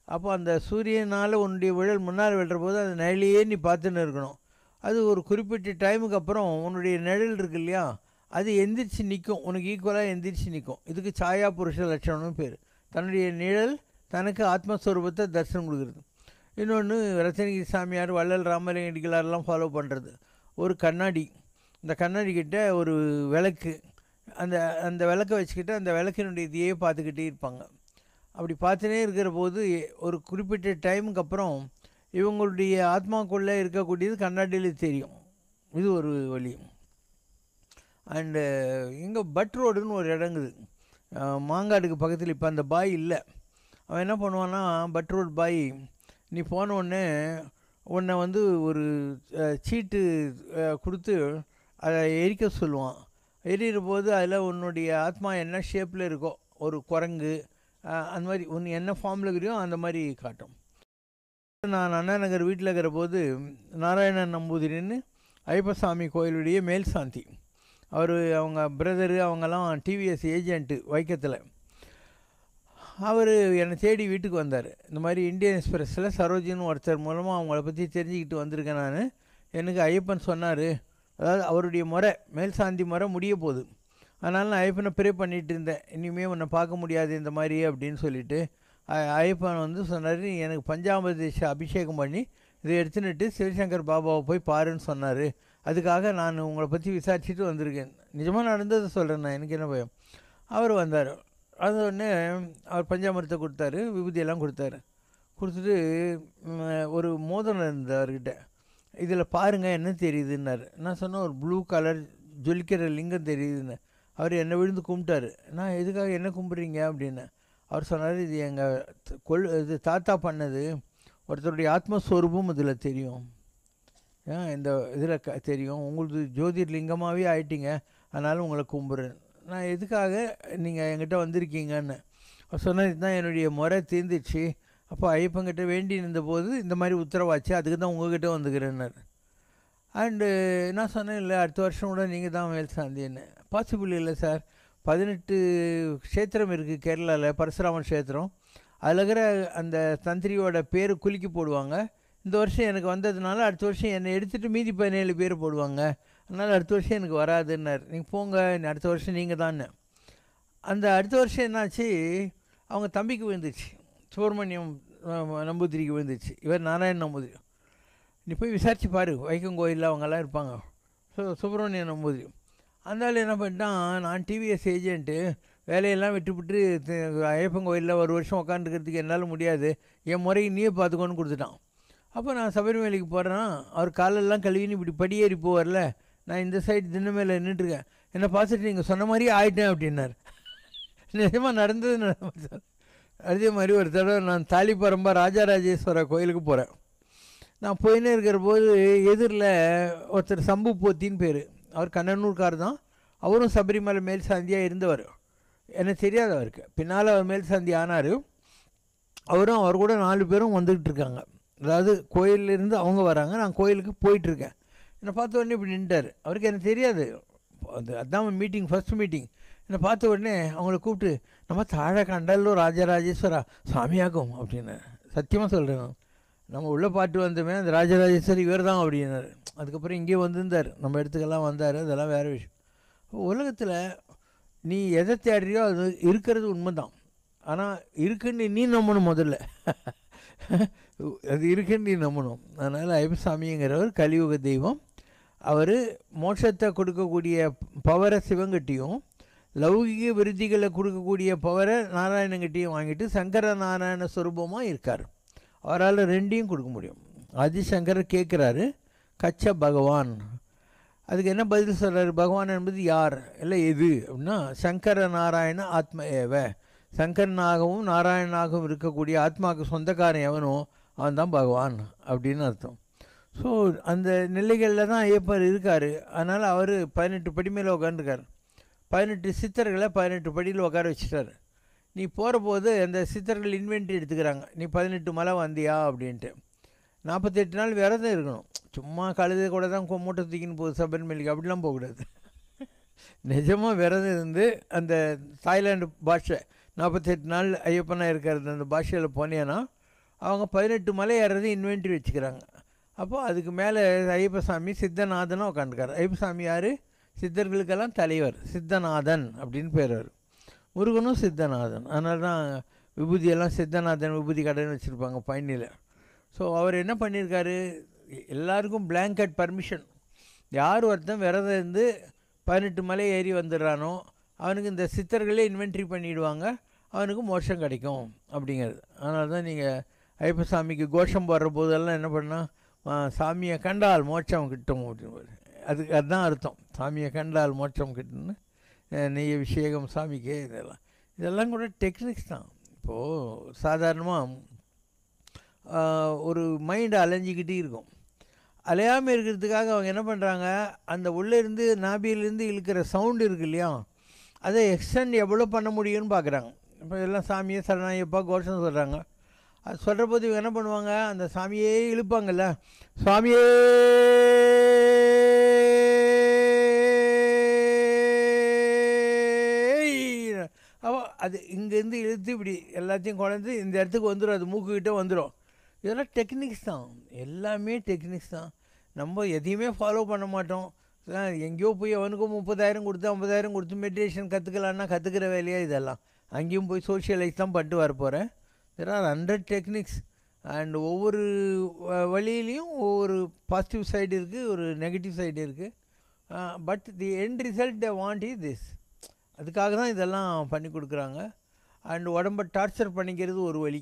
அப்போ அந்த சூரியனால் உன்னுடைய விழல் முன்னால் விழுற போது அந்த நிழலையே நீ பார்த்துன்னு இருக்கணும். அது ஒரு குறிப்பிட்ட டைமுக்கு அப்புறம் உன்னுடைய நிழல் இருக்கு இல்லையா, அது எந்திரிச்சு நிற்கும், உனக்கு ஈக்குவலாக எந்திரிச்சு நிற்கும். இதுக்கு சாயா புருஷ லட்சணம்னு பேர். தன்னுடைய நிழல் தனக்கு ஆத்மஸ்வரூபத்தை தரிசனம் கொடுக்குறது. இன்னொன்று ரத்தனகிரி சாமியார், வள்ளல் ராமலிங்கடிகளாரெலாம் ஃபாலோ பண்ணுறது. ஒரு கண்ணாடி, இந்த கண்ணாடிக்கிட்ட ஒரு விளக்கு, அந்த விளக்கை வச்சுக்கிட்டு அந்த விளக்கினுடைய இதையே பார்த்துக்கிட்டே இருப்பாங்க. அப்படி பார்த்துனே இருக்கிற போது ஒரு குறிப்பிட்ட டைமுக்கு அப்புறம் இவங்களுடைய ஆத்மாக்குள்ளே இருக்கக்கூடியது கண்ணாடியில் தெரியும். இது ஒரு வழி. அண்டு இங்கே பட் ரோடுன்னு ஒரு இடங்குது, மாங்காடுக்கு பக்கத்தில். இப்போ அந்த பாய் இல்லை. அவன் என்ன பண்ணுவான்னா, பட் ரோட் பாய், நீ போனோடனே உன்னை வந்து ஒரு சீட்டு கொடுத்து அதை எரிக்க சொல்லுவான். எரிகிற போது அதில் உன்னுடைய ஆத்மா என்ன ஷேப்பில் இருக்கோ, ஒரு குரங்கு அந்த மாதிரி ஒன்று என்ன ஃபார்மில் இருக்கிறியோ அந்த மாதிரி காட்டும். நான் அண்ணா நகர் வீட்டில் இருக்கிற போது நாராயணன் நம்பூதிரின்னு ஐயப்பசாமி கோயிலுடைய மேல் சாந்தி, அவங்க பிரதரு, அவங்கெல்லாம் டிவிஎஸ் ஏஜென்ட்டு வைக்கத்தில். அவர் என்னை தேடி வீட்டுக்கு வந்தார். இந்த மாதிரி இந்தியன் எக்ஸ்பிரஸில் சரோஜின்னு ஒருத்தர் மூலமாக அவங்கள பற்றி தெரிஞ்சுக்கிட்டு வந்திருக்கேன் நான். எனக்கு ஐயப்பன் சொன்னார், அதாவது அவருடைய முறை மேல் சாந்தி முறை முடிய போகுது, அதனால் நான் ஐயப்பனை ப்ரே பண்ணிகிட்டு இருந்தேன், இனிமேல் உன்னை பார்க்க முடியாது இந்த மாதிரி அப்படின்னு சொல்லிவிட்டு. ஐயப்பன் வந்து சொன்னார், எனக்கு பஞ்சாமிர்தேஷ அபிஷேகம் பண்ணி இதை எடுத்துன்னுட்டு சிவசங்கர் பாபாவை போய் பாருன்னு சொன்னார். அதுக்காக நான் உங்களை பற்றி விசாரிச்சுட்டு வந்திருக்கேன். நிஜமாக நடந்ததை சொல்கிறேன் நான், எனக்கு என்ன பயம். அவர் வந்தார். அது உடனே அவர் பஞ்சாமிரத்தை கொடுத்தாரு, விபூதியெல்லாம் கொடுத்தாரு. கொடுத்துட்டு ஒரு மோதிரம் இருந்தது அவர்கிட்ட. இதில் பாருங்கள் என்ன தெரியுதுன்னாரு. நான் சொன்னேன், ஒரு ப்ளூ கலர் ஜொலிக்கிற லிங்கம் தெரியுதுன்னு. அவர் என்னை விழுந்து கும்பிட்டாரு. நான் எதுக்காக என்ன கும்பிட்றீங்க அப்படின்னு. அவர் சொன்னார், இது எங்கள் இது தாத்தா பண்ணது, ஒருத்தருடைய ஆத்மஸ்வரூபம் இதில் தெரியும். இந்த இதில் தெரியும், உங்களுக்கு ஜோதிர்லிங்கமாகவே ஆயிட்டீங்க, அதனால் உங்களை கும்பிட்றேன். நான் எதுக்காக நீங்கள் என்கிட்ட வந்திருக்கீங்கன்னு சொன்னது தான், என்னுடைய முறை தீர்ந்துச்சு, அப்போ ஐயப்பங்கிட்ட வேண்டி இருந்தபோது இந்த மாதிரி உத்தரவாச்சு, அதுக்கு தான் உங்கள்கிட்ட வந்துக்கிறேன்னார். அண்டு நான் சொன்னேன், இல்லை அடுத்த வருஷம் கூட நீங்கள் தான் மேல் சாந்தின்னு. பாசிபிள் இல்லை சார், 18 க்ஷேத்திரம் இருக்குது கேரளாவில், பரசுராமன் க்ஷேத்திரம். அதில் இருக்கிற அந்த தந்திரியோட பேர் குலுக்கி போடுவாங்க. இந்த வருஷம் எனக்கு வந்ததுனால அடுத்த வருஷம் என்னை எடுத்துகிட்டு மீதி 17 பேர் போடுவாங்க, அதனால் அடுத்த வருஷம் எனக்கு வராதுன்னார். நீங்கள் போங்க, அடுத்த வருஷம் நீங்கள் தான்னு. அந்த அடுத்த வருஷம் என்னாச்சு, அவங்க தம்பிக்கு விழுந்துச்சு, சுப்பிரமணியம் நம்பூதிரிக்கு விழுந்துச்சு, இவர் நாராயண நம்பூதிரி. நீ போய் விசாரிச்சு பாரு, வைக்கம் கோயிலில் அவங்கெல்லாம் இருப்பாங்க, சுப்பிரமணியம் நம்பூதிரி. அந்த என்ன பண்ணிட்டான், நான் டிவிஎஸ் ஏஜென்ட்டு, வேலையெல்லாம் விட்டுவிட்டு ஐயப்பன் கோயிலில் ஒரு வருஷம் உட்காந்துக்கிறதுக்கு என்னால் முடியாது, என் முறையை நீயே பார்த்துக்கோன்னு கொடுத்துட்டான். அப்போ நான் சபரிமலைக்கு போகிறேன்னா, அவர் காலெல்லாம் கழுவின்னு இப்படி படியேறி போவார்ல, நான் இந்த சைடு திண்ணமேல நின்றுட்டுருக்கேன், என்னை பார்த்துட்டு நீங்கள் சொன்ன மாதிரியே ஆகிட்டேன் அப்படின்னார். நிஜமாக நடந்தது. அதே மாதிரி ஒரு தடவை நான் தாலிப்பரம்பா ராஜராஜேஸ்வர கோயிலுக்கு போகிறேன். நான் போயின்னே இருக்கிற போது எதிரில் ஒருத்தர் சம்பு போத்தின்னு பேர், அவர் கண்ணனூர்கார் தான், அவரும் சபரிமலை மேல் சாந்தியாக இருந்தவர், எனக்கு தெரியாது அவருக்கு. பின்னால் அவர் மேல் சாந்தி ஆனார். அவரும் அவர் கூட 4 பேரும் வந்துக்கிட்டு இருக்காங்க. அதாவது கோயிலிருந்து அவங்க வராங்க, நான் கோயிலுக்கு போயிட்டுருக்கேன். என்னை பார்த்த உடனே இப்படி நின்ட்டார். அவருக்கு எனக்கு தெரியாது, அதுதான் மீட்டிங், ஃபஸ்ட்டு மீட்டிங். என்னை பார்த்த உடனே அவங்கள கூப்பிட்டு, நம்ம தாழ கண்டல்லோ ராஜராஜேஸ்வரா சாமியாகும் அப்படின்னு சத்தியமாக சொல்கிறேன். நம்ம உள்ளே பாட்டு வந்தோமே, அந்த ராஜராஜேஸ்வரி இவர் தான் அப்படின்னாரு. அதுக்கப்புறம் இங்கே வந்திருந்தார், நம்ம இடத்துக்கெல்லாம் வந்தார், அதெல்லாம் வேறு விஷயம். உலகத்தில் நீ எதை தேடுறியோ அது இருக்கிறது உண்மை தான், ஆனால் இருக்குன்னு நீ நம்பணும் முதல்ல. அது இருக்குன்னு நீ நம்பணும். அதனால் ஐயப்பசாமிங்கிறவர் கலியுக தெய்வம். அவர் மோட்சத்தை கொடுக்கக்கூடிய பவரை சிவங்கட்டியும், லௌகிக விருத்திகளை கொடுக்கக்கூடிய பவரை நாராயணங்கிட்டையும் வாங்கிட்டு சங்கர நாராயண ஸ்வரூபமாக இருக்கார். அவரால் 2ஐயும் கொடுக்க முடியும். ஆதிசங்கரர் கேட்குறாரு, கச்ச பகவான். அதுக்கு என்ன பதில் சொல்கிறார், பகவான் என்பது யார், இல்லை எது அப்படின்னா, சங்கர நாராயண ஆத்ம ஏவ, சங்கரனாகவும் நாராயணனாகவும் இருக்கக்கூடிய ஆத்மாவுக்கு சொந்தக்காரன் எவனோ அவன் தான் பகவான் அப்படின்னு அர்த்தம். ஸோ அந்த நிலைகளில் தான் ஐயப்பர் இருக்கார். அதனால் அவர் 18 படி மேலே உட்காந்துருக்கார். 18 சித்தர்களை 18 படியில் உட்கார வச்சுட்டார். நீ போகிற போது அந்த சித்தர்கள் இன்வென்ட்ரி எடுத்துக்கிறாங்க, நீ 18 மலை வந்தியா அப்படின்ட்டு. 48 நாள் விரதம் இருக்கணும். சும்மா கழுதை கூட தான் மூட்டை தூக்கின்னு போகுது சபரிமலைக்கு, அப்படிலாம் போகக்கூடாது. நிஜமாக விரதம் இருந்து அந்த தாய்லாண்டு பாஷை 48 நாள் ஐயப்பனாக இருக்கிறது அந்த பாஷையில் போனேன்னா அவங்க 18 மலை ஏறது இன்வென்ட்ரி வச்சுக்கிறாங்க. அப்போது அதுக்கு மேலே ஐயப்பசாமி சித்தநாதனாக உட்காந்துக்கார். ஐயப்பசாமி யார், சித்தர்களுக்கெல்லாம் தலைவர், சித்தநாதன் அப்படின்னு பேர். அவர் முருகனும் சித்தநாதன், அதனால தான் விபூதியெல்லாம் சித்தநாதன் விபூதி கடைன்னு வச்சுருப்பாங்க பழனியில். ஸோ அவர் என்ன பண்ணியிருக்காரு, எல்லாருக்கும் பிளாங்கட் பர்மிஷன். யார் ஒருத்தன் விரதம் இருந்து 18 மலை ஏறி வந்துடுறானோ அவனுக்கு இந்த சித்தர்களே இன்வென்ட்ரி பண்ணிவிடுவாங்க, அவனுக்கு மோட்சம் கிடைக்கும் அப்படிங்கிறது. அதனால தான் நீங்கள் ஐயப்பசாமிக்கு கோஷம் போடுற போதெல்லாம் என்ன பண்ணால், சாமியை கண்டால் மோட்சம் கிட்டும் அப்படின்னு, அதுதான் அர்த்தம். சாமியை கண்டால் மோட்சம் கிட்டுன்னு, நெய்ய அபிஷேகம் சாமிக்கே, இதெல்லாம் கூட டெக்னிக்ஸ் தான். இப்போது சாதாரணமாக ஒரு மைண்டு அலைஞ்சிக்கிட்டே இருக்கும், அலையாமல் இருக்கிறதுக்காக அவங்க என்ன பண்ணுறாங்க, அந்த உள்ளேருந்து நாபியிலேருந்து இழுக்கிற சவுண்டு இருக்குது இல்லையா, அதை எக்ஸ்டெண்ட் எவ்வளோ பண்ண முடியும்னு பார்க்குறாங்க. இப்போ எல்லாம் சாமியே சரணாயப்பா கோஷம் சொல்கிறாங்க, அது சொல்கிற போது இவங்க என்ன பண்ணுவாங்க, அந்த சாமியே இழுப்பாங்கல்ல, சுவாமியே அப்போ அது இங்கேருந்து இழுத்து இப்படி எல்லாத்தையும் குழந்தை இந்த இடத்துக்கு வந்துடும், அது மூக்குக்கிட்டே வந்துடும். இதெல்லாம் டெக்னிக்ஸ் தான், எல்லாமே டெக்னிக்ஸ் தான். நம்ம எதையுமே ஃபாலோ பண்ண மாட்டோம். எங்கேயோ போய் அவனுக்கும் 30,000 கொடுத்து 50,000 கொடுத்து மெடிடேஷன் கற்றுக்கலான்னா கற்றுக்கிற வேலையாக இதெல்லாம். அங்கேயும் போய் சோஷியலைஸ் தான் பண்ணிட்டு வரப்போகிறேன். தெர் ஆர் 100 டெக்னிக்ஸ் அண்ட் ஒவ்வொரு வழியிலையும் ஒவ்வொரு பாசிட்டிவ் சைடு இருக்குது, ஒரு நெகட்டிவ் சைடு இருக்குது. But the end result they want is this. அதுக்காக தான் இதெல்லாம் பண்ணி கொடுக்குறாங்க. அண்ட் உடம்பை டார்ச்சர் பண்ணிக்கிறது ஒரு வழி,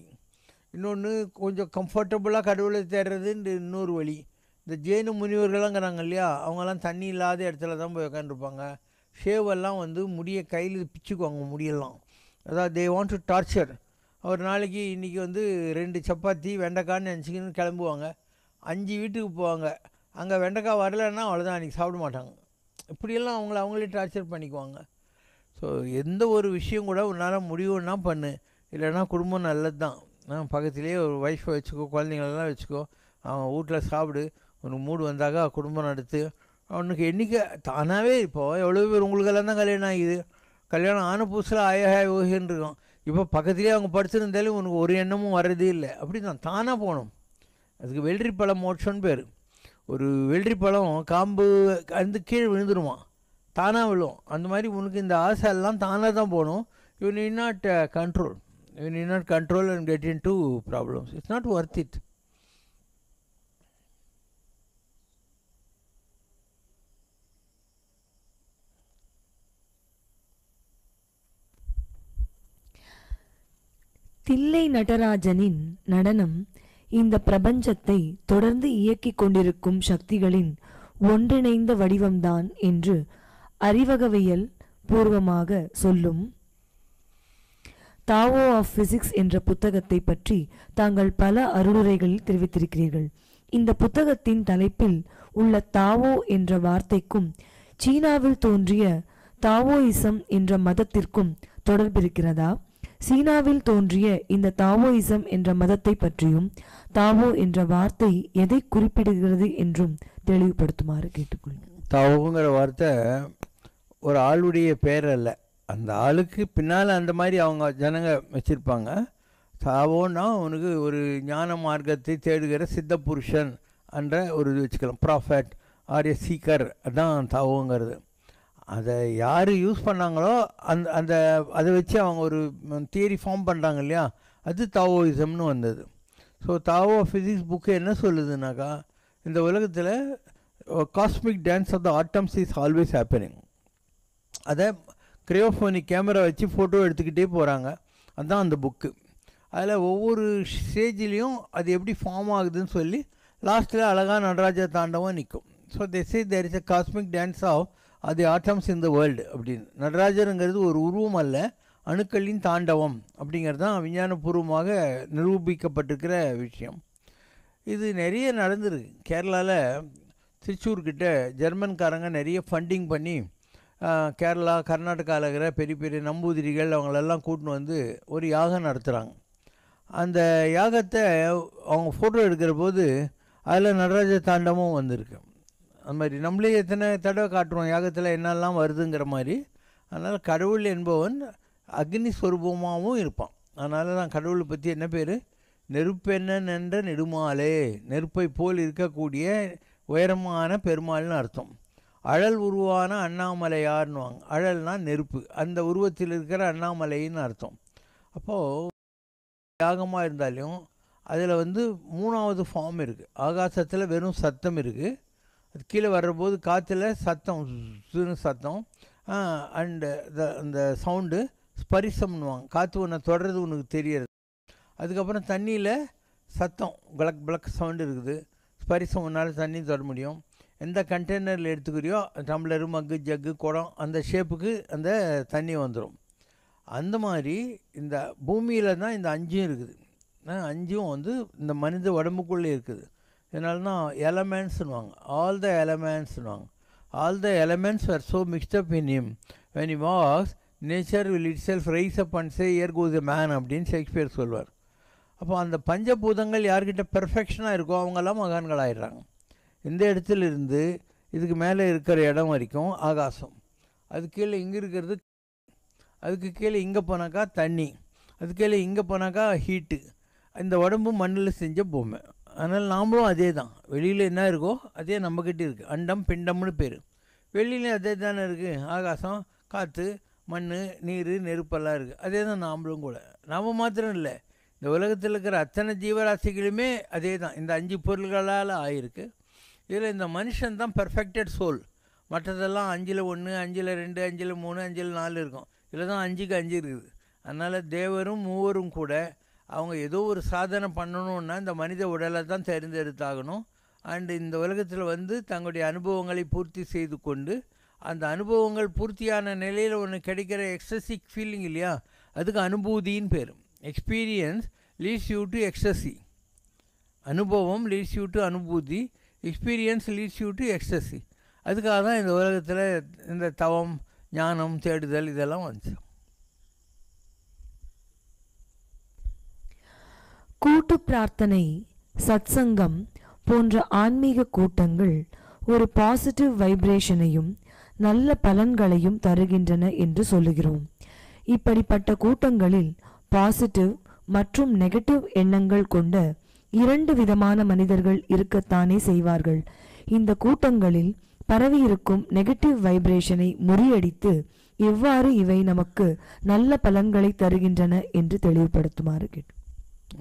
இன்னொன்று கொஞ்சம் கம்ஃபர்டபுளாக கடவுளை தேடுறதுன்னு இன்னொரு வழி. இந்த ஜெயின முனிவர்களாங்கிறாங்க இல்லையா, அவங்கெல்லாம் தண்ணி இல்லாத இடத்துல தான் போய் உட்காந்துருப்பாங்க. ஷேவெல்லாம் முடியை கையில் பிச்சுக்குவாங்க முடியெல்லாம். அதாவது தே வாண்ட் டு டார்ச்சர். ஒரு நாளைக்கு இன்றைக்கி 2 சப்பாத்தி வெண்டைக்கான்னு நினச்சிக்கின்னு கிளம்புவாங்க. 5 வீட்டுக்கு போவாங்க. அங்கே வெண்டைக்காய் வரலைன்னா அவ்வளோதான், அன்றைக்கி சாப்பிட மாட்டாங்க. இப்படியெல்லாம் அவங்களே டார்ச்சர் பண்ணிக்குவாங்க. ஸோ எந்த ஒரு விஷயம் கூட உன்னால் முடியும்னா பண்ணு, இல்லைன்னா குடும்பம் நல்லது தான். பக்கத்துலேயே ஒரு ஒய்ஃபை வச்சுக்கோ, குழந்தைங்களெல்லாம் வச்சுக்கோ, அவன் வீட்டில் சாப்பிடு, உனக்கு மூடு வந்தாக்கா குடும்பம் நடத்து. அவனுக்கு என்றைக்கு தானாகவே இப்போது எவ்வளோ பேர் உங்களுக்கெல்லாம் தான் கல்யாணம் ஆகிது, கல்யாணம் ஆன புதுசில் ஓஹேன்னு இருக்கும். இப்போ பக்கத்துலேயே அவங்க படுத்துருந்தாலும் உனக்கு ஒரு எண்ணமும் வர்றதே இல்லை. அப்படி தான் தானாக போகணும். அதுக்கு வெள்ளரி பழம் மோட்சம்னு பேர். ஒரு வெள்ளரி பழம் காம்பு அந்த கீழே விழுந்துருமா, தானாக விழும். அந்த மாதிரி உனக்கு இந்த ஆசை எல்லாம் தானாக தான் போகணும். You need not control, you need not control and get into problems. It's not worth it. Thillai நடராஜனின் நடனம் இந்த பிரபஞ்சத்தை தொடர்ந்து இயக்கிக் கொண்டிருக்கும் சக்திகளின் ஒன்றிணைந்த வடிவம்தான் என்று அறிவகவியல் பூர்வமாக சொல்லும் தாவோ ஆஃப் பிசிக்ஸ் என்ற புத்தகத்தை பற்றி தாங்கள் பல அருளுரைகளில் தெரிவித்திருக்கிறீர்கள். இந்த புத்தகத்தின் தலைப்பில் உள்ள தாவோ என்ற வார்த்தைக்கும் சீனாவில் தோன்றிய தாவோயிசம் என்ற மதத்திற்கும் தொடர்பிருக்கிறதா? சீனாவில் தோன்றிய இந்த தாவோயிசம் என்ற மதத்தை பற்றியும் தாவோ என்ற வார்த்தை எதை குறிப்பிடுகிறது என்றும் தெளிவுபடுத்துமாறு கேட்டுக்கொள்கிறேன். தாவோங்கிற வார்த்தை ஒரு ஆளுடைய பேர் அல்ல, அந்த ஆளுக்கு பின்னால் அந்த மாதிரி அவங்க ஜனங்க வச்சுருப்பாங்க. தாவோன்னா உனக்கு ஒரு ஞான மார்க்கத்தை தேடுகிற சித்த புருஷன் என்ற ஒரு இது வச்சுக்கலாம், ப்ராஃபட் ஆர் எ சீக்கர், அதுதான் தாவோங்கிறது. அதை யார் யூஸ் பண்ணாங்களோ அந்த அதை வச்சு அவங்க ஒரு தியரி ஃபார்ம் பண்ணுறாங்க இல்லையா, அது தாவோயிசம்னு வந்தது. ஸோ தாவோ ஃபிசிக்ஸ் புக்கு என்ன சொல்லுதுனாக்கா, இந்த உலகத்தில் cosmic dance of the atoms is always happening. அதை கிரையோஃபோனிக் கேமரா வச்சு ஃபோட்டோ எடுத்துக்கிட்டே போகிறாங்க, அதுதான் அந்த புக்கு. அதில் ஒவ்வொரு ஸ்டேஜ்லேயும் அது எப்படி ஃபார்ம் ஆகுதுன்னு சொல்லி லாஸ்ட்டில் அழகாக நடராஜ தாண்டவம் நிற்கும். So they say there is a cosmic dance of the atoms in the world அப்படின்னு. நடராஜருங்கிறது ஒரு உருவம் அல்ல, அணுக்களின் தாண்டவம் அப்படிங்கிறது தான் விஞ்ஞானபூர்வமாக நிரூபிக்கப்பட்டிருக்கிற விஷயம். இது நிறைய நடந்துருக்கு. கேரளாவில் திருச்சூர்கிட்ட ஜெர்மன்காரங்க நிறைய ஃபண்டிங் பண்ணி கேரளா கர்நாடகாவில் இருக்கிற பெரிய பெரிய நம்பூதிரிகள் அவங்களெல்லாம் கூட்டின்னு வந்து ஒரு யாகம் நடத்துகிறாங்க. அந்த யாகத்தை அவங்க ஃபோட்டோ எடுக்கிற போது அதில் நடராஜ தாண்டவம் வந்திருக்கு. அந்த மாதிரி நம்மளே எத்தனை தடவை காட்டுறோம் யாகத்தில் என்னெல்லாம் வருதுங்கிற மாதிரி. அதனால் கடவுள் என்பவன் அக்னி ஸ்வரூபமாகவும் இருப்பான். அதனால தான் கடவுளை பற்றி என்ன பேர், நெருப்பெண்ணன் என்ற நெடுமாலே, நெருப்பை போல் இருக்கக்கூடிய உயரமான பெருமாள்னு அர்த்தம். அழல் உருவான அண்ணாமலையார்னுவாங்க. அழல்னால் நெருப்பு, அந்த உருவத்தில் இருக்கிற அண்ணாமலைன்னு அர்த்தம். அப்போது யாகமாக இருந்தாலும் அதில் வந்து மூணாவது ஃபார்ம் இருக்குது. ஆகாசத்தில் வெறும் சத்தம் இருக்குது, அது கீழே வர்றபோது காற்றுல சத்தம் சத்தம் அண்டு அந்த சவுண்டு ஸ்பரிசம்னுவாங்க. காற்று ஒன்று தொடர்றது உனக்கு தெரியறது. அதுக்கப்புறம் தண்ணியில் சத்தம் பிளக் பிளக் சவுண்டு இருக்குது. ஸ்பரிசம் ஒன்றால் தண்ணி தொட முடியும். எந்த கண்டெய்னரில் எடுத்துக்கிறியோ டம்ளரு மக்கு ஜக்கு குடம் அந்த ஷேப்புக்கு அந்த தண்ணி வந்துடும். அந்த மாதிரி இந்த பூமியில் தான் இந்த அஞ்சும் இருக்குது. அஞ்சும் வந்து இந்த மனித உடம்புக்குள்ளே இருக்குது. இதனால தான் எலமெண்ட்ஸ்னுவாங்க, ஆல் த எலமெண்ட்ஸ்னுவாங்க. All the elements are so mixed up in him when he walks nature will itself rise up and say here goes a man அப்படின்னு ஷேக்ஸ்பியர் சொல்வார். அப்போ அந்த பஞ்சபூதங்கள் யார்கிட்ட பெர்ஃபெக்ஷனாக இருக்கோ அவங்கெல்லாம் மகான்கள் ஆயிடுறாங்க. இந்த இடத்துல இருந்து இதுக்கு மேலே இருக்கிற இடம் வரைக்கும் ஆகாசம், அது கீழே இங்கே இருக்கிறது, அதுக்கு கீழே இங்கே போனாக்கா தண்ணி, அது கீழே இங்கே போனாக்கா ஹீட்டு. இந்த உடம்பு மண்ணில் செஞ்ச பொம்மை. அதனால் நாமளும் அதே தான். வெளியில் என்ன இருக்கோ அதே நம்மக்கிட்ட இருக்குது. அண்டம் பிண்டம்னு பேர். வெளியிலையும் அதே தானே இருக்குது. ஆகாசம், காற்று, மண், நீர், நெருப்பெல்லாம் இருக்குது. அதே தான் நாமளும் கூட. நாம் மாத்திரம் இல்லை, இந்த உலகத்தில் இருக்கிற அத்தனை ஜீவராசிகளுமே அதே தான். இந்த 5 பொருள்களால் ஆகிருக்கு. இதில் இந்த மனுஷன் தான் பெர்ஃபெக்டட் சோல். மற்றதெல்லாம் 5ல் 1, 5ல் 2, 5ல் 3, 5ல் 4 இருக்கும். இதில் தான் 5க்கு 5 இருக்குது. அதனால் தேவரும் மூவரும் கூட அவங்க ஏதோ ஒரு சாதனை பண்ணணுன்னா இந்த மனித உடலை தான் தேர்ந்தெடுத்தாகணும். அண்டு இந்த உலகத்தில் வந்து தங்களுடைய அனுபவங்களை பூர்த்தி செய்து கொண்டு அந்த அனுபவங்கள் பூர்த்தியான நிலையில் ஒன்று கிடைக்கிற எக்ஸசிக் ஃபீலிங் இல்லையா, அதுக்கு அனுபூதின்னு பேர். Experience leads you to ecstasy. அனுபவம் லீட்ஸ் யூ டு அனுபூதி. Experience leads you to ecstasy. அதுக்காக தான் இந்த உலகத்தில் இந்த தவம், ஞானம் தேடுதல் இதெல்லாம் வந்துச்சு. கூட்டு பிரார்த்தனை, சத்சங்கம் போன்ற ஆன்மீக கூட்டங்கள் ஒரு பாசிட்டிவ் வைப்ரேஷனையும் நல்ல பலன்களையும் தருகின்றன என்று சொல்லுகிறோம். இப்படிப்பட்ட கூட்டங்களில் பாசிட்டிவ் மற்றும் நெகட்டிவ் எண்ணங்கள் கொண்ட 2 விதமான மனிதர்கள் இருக்கத்தானே செய்வார்கள். இந்த கூட்டங்களில் பரவியிருக்கும் நெகட்டிவ் வைப்ரேஷனை முறியடித்து எவ்வாறு இவை நமக்கு நல்ல பலன்களை தருகின்றன என்று தெளிவுபடுத்துமாறு கேட்டு.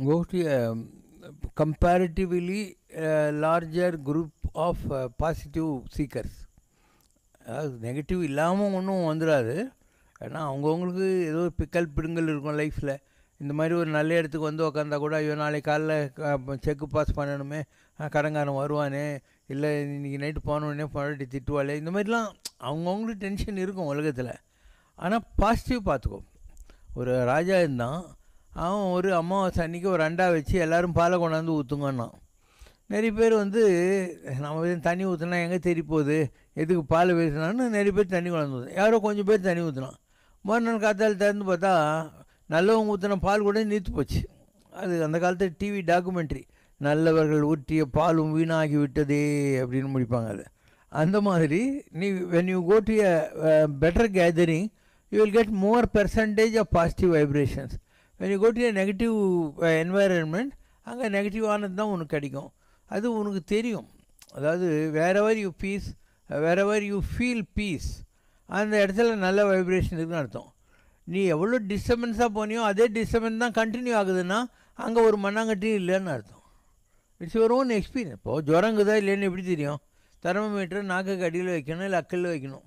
Go to a comparatively larger group of positive seekers. அதாவது நெகட்டிவ் இல்லாமல் ஒன்றும் வந்துடாது. ஏன்னா அவங்கவுங்களுக்கு ஏதோ பிக்கல் பிடுங்கல் இருக்கும் லைஃப்பில். இந்த மாதிரி ஒரு நல்ல இடத்துக்கு வந்து உக்காந்தா கூட, ஐயோ நாளைக்கு காலைல செக்கு பாஸ் பண்ணணுமே, கடங்காரன் வருவானே, இல்லை இன்றைக்கி நைட்டு போனோடனே பொண்டாட்டி திட்டுவாளே, இந்த மாதிரிலாம் அவங்கவுங்களுக்கு டென்ஷன் இருக்கும் உலகத்தில். ஆனால் பாசிட்டிவ் பார்த்துக்கோ. ஒரு ராஜா இருந்தான், அவன் ஒரு அமாவாசை அன்றைக்கி ஒரு அண்டா வச்சு எல்லோரும் பாலை கொண்டாந்து ஊற்றுங்கன்னா. நிறைய பேர் வந்து நம்ம தண்ணி ஊற்றினா எங்கே தெரி போகுது, எதுக்கு பால் வேசினான்னு நிறைய பேர் தண்ணி கொண்டாந்து ஊற்றுனான். யாரோ கொஞ்சம் பேர் தண்ணி ஊற்றினான். மறுநாள் காத்தால் திறந்து பார்த்தா நல்லவங்க ஊற்றின பால் கூட நீத்து போச்சு. அது அந்த காலத்தில் டிவி டாக்குமெண்ட்ரி, நல்லவர்கள் ஊற்றிய பாலும் வீணாகி விட்டதே அப்படின்னு முடிப்பாங்க. அது அந்த மாதிரி நீ when you go to a better gathering you will get more percentage of positive vibrations. when you go to a negative environment அங்கே நெகட்டிவானது தான் உனக்கு கிடைக்கும். அது உனக்கு தெரியும். அதாவது wherever you feel peace அந்த இடத்துல நல்ல வைப்ரேஷன் இருக்குன்னு அர்த்தம். நீ எவ்வளோ டிஸ்டர்பன்ஸாக போனியோ அதே டிஸ்டர்பன்ஸ் தான் கண்டினியூ ஆகுதுன்னா அங்கே ஒரு மண்ணாங்கட்டியும் இல்லைன்னு அர்த்தம். It's your own experience. இப்போது ஜுரங்குதா இல்லைன்னு எப்படி தெரியும்? தெர்மோமீட்டர் நாக்குக்கு அடியில் வைக்கணும், இல்லை அக்கல்ல வைக்கணும்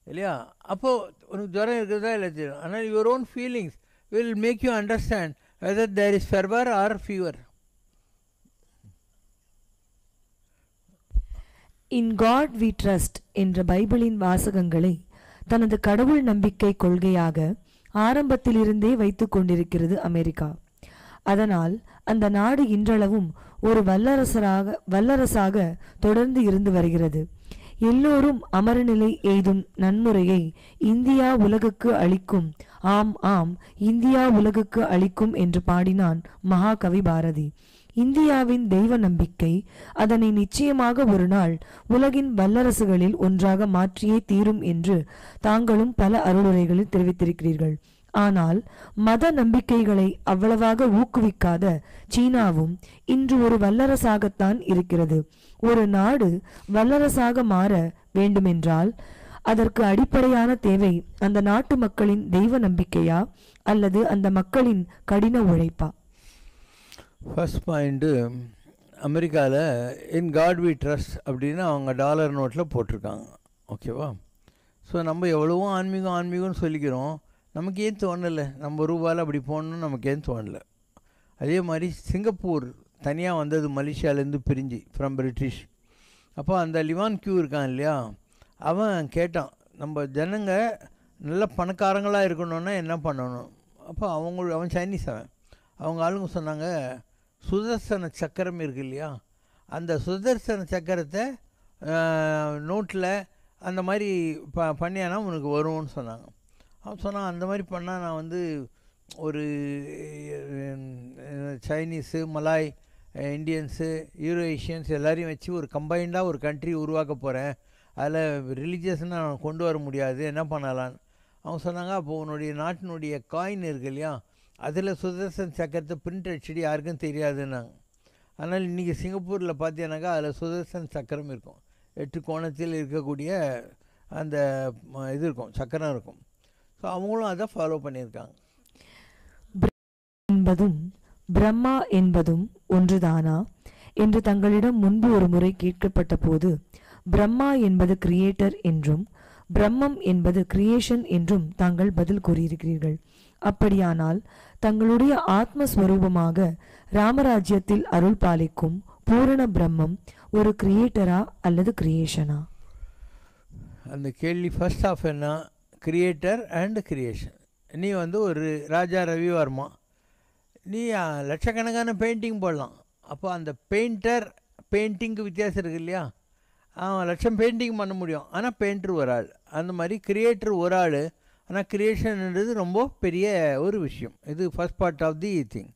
இல்லையா? அப்போது உனக்கு ஜுரம் இருக்கிறதா இல்லை தெரியும். ஆனால் your own feelings will make you understand whether there is fervor or fever. In God we trust என்ற பைபிளின் வாசகங்களை தனது கடவுள் நம்பிக்கை கொள்கையாக ஆரம்பத்திலிருந்தே வைத்து கொண்டிருக்கிறது அமெரிக்கா. அதனால் அந்த நாடு இன்றளவும் ஒரு வல்லரசாக தொடர்ந்து இருந்து வருகிறது. எல்லோரும் அமரநிலை எய்தும் நன்முறையை இந்தியா உலகுக்கு அளிக்கும், ஆம் ஆம் இந்தியா உலகுக்கு அளிக்கும் என்று பாடினான் மகாகவி பாரதி. இந்தியாவின் தெய்வ நம்பிக்கை அதனை நிச்சயமாக ஒரு நாள் உலகின் வல்லரசுகளில் ஒன்றாக மாற்றியே தீரும் என்று தாங்களும் பல அருளுரைகளில் தெரிவித்திருக்கிறீர்கள். ஆனால் மத நம்பிக்கைகளை அவ்வளவாக ஊக்குவிக்காத சீனாவும் இன்று ஒரு வல்லரசாகத்தான் இருக்கிறது. ஒரு நாடு வல்லரசாக மாற வேண்டுமென்றால் அதற்கு அடிப்படையான தேவை அந்த நாட்டு மக்களின் தெய்வ நம்பிக்கையா அல்லது அந்த மக்களின் கடின உழைப்பா? ஃபர்ஸ்ட் பாயிண்ட்டு, அமெரிக்காவில் இன் காட் வி ட்ரஸ்ட் அப்படின்னு அவங்க டாலர் நோட்டில் போட்டிருக்காங்க. ஓகேவா? ஸோ நம்ம எவ்வளவோ ஆன்மீகம்னு சொல்லிக்கிறோம். நமக்கு ஏன் தோணலை நம்ம ரூபாயில் அப்படி போகணுன்னு நமக்கு ஏன் தோணலை? அதே மாதிரி சிங்கப்பூர் தனியாக வந்தது மலேசியாவிலேருந்து பிரிஞ்சு ஃப்ரம் பிரிட்டிஷ். அப்போ அந்த லிவான் கியூ இருக்கான் இல்லையா, அவன் கேட்டான் நம்ம ஜனங்க நல்ல பணக்காரங்களாக இருக்கணுன்னா என்ன பண்ணணும். அப்போ அவன் சைனீஸ், அவங்க ஆளுங்க சொன்னாங்க சுதர்சன சக்கரம் இருக்கு இல்லையா, அந்த சுதர்சன சக்கரத்தை நோட்டில் அந்த மாதிரி பண்ணியானா உனக்கு வரும்னு சொன்னாங்க. அவன் சொன்னான் அந்த மாதிரி பண்ணால் நான் வந்து ஒரு சைனீஸு, மலாய், இண்டியன்ஸு, யூரோஏஷியன்ஸ் எல்லாரையும் வச்சு ஒரு கம்பைண்டாக ஒரு கண்ட்ரி உருவாக்க போகிறேன், அதில் ரிலீஜியஸ்னால் நான் கொண்டு வர முடியாது, என்ன பண்ணலான்னு. அவங்க சொன்னாங்க அப்போது உன்னுடைய நாட்டினுடைய காயின் இருக்கு இல்லையா, அதில் சுதர்சன் சக்கரத்தை பிரிண்ட் அடிச்சுடி யாருக்கும் தெரியாதுன்னாங்க. அதனால் இன்றைக்கி சிங்கப்பூரில் பார்த்தீங்கன்னாக்கா அதில் சுதர்சன் சக்கரம் இருக்கும், 8 கோணத்தில் இருக்கக்கூடிய அந்த இது இருக்கும், சக்கரம் இருக்கும். ஸோ அவங்களும் அதை ஃபாலோ பண்ணியிருக்காங்க. என்பதும் பிரம்மா என்பதும் ஒன்றுதானா என்று தங்களிடம் முன்பு ஒரு முறை கேட்கப்பட்ட போது பிரம்மா என்பது கிரியேட்டர் என்றும் பிரம்மம் என்பது கிரியேஷன் என்றும் தாங்கள் பதில் கூறியிருக்கிறீர்கள். அப்படியானால் தங்களுடைய ஆத்மஸ்வரூபமாக ராமராஜ்யத்தில் அருள் பாலிக்கும் பூரண பிரம்மம் ஒரு கிரியேட்டரா அல்லது கிரியேஷனா? அந்த கேள்வி ஃபர்ஸ்ட் ஆஃப் என்ன, கிரியேட்டர் அண்ட் கிரியேஷன். நீ வந்து ஒரு ராஜா ரவிவர்மா, நீ லட்சக்கணக்கான பெயிண்டிங் போடலாம். அப்போ அந்த பெயிண்டர் பெயிண்டிங்க்கு வித்தியாசம் இருக்குது இல்லையா? லட்சம் பெயிண்டிங் பண்ண முடியும், ஆனால் பெயிண்டர் ஒரு ஆள். அந்த மாதிரி கிரியேட்டர் ஒரு ஆள், ஆனால் கிரியேஷன்ன்றது ரொம்ப பெரிய ஒரு விஷயம். இது first part of the thing.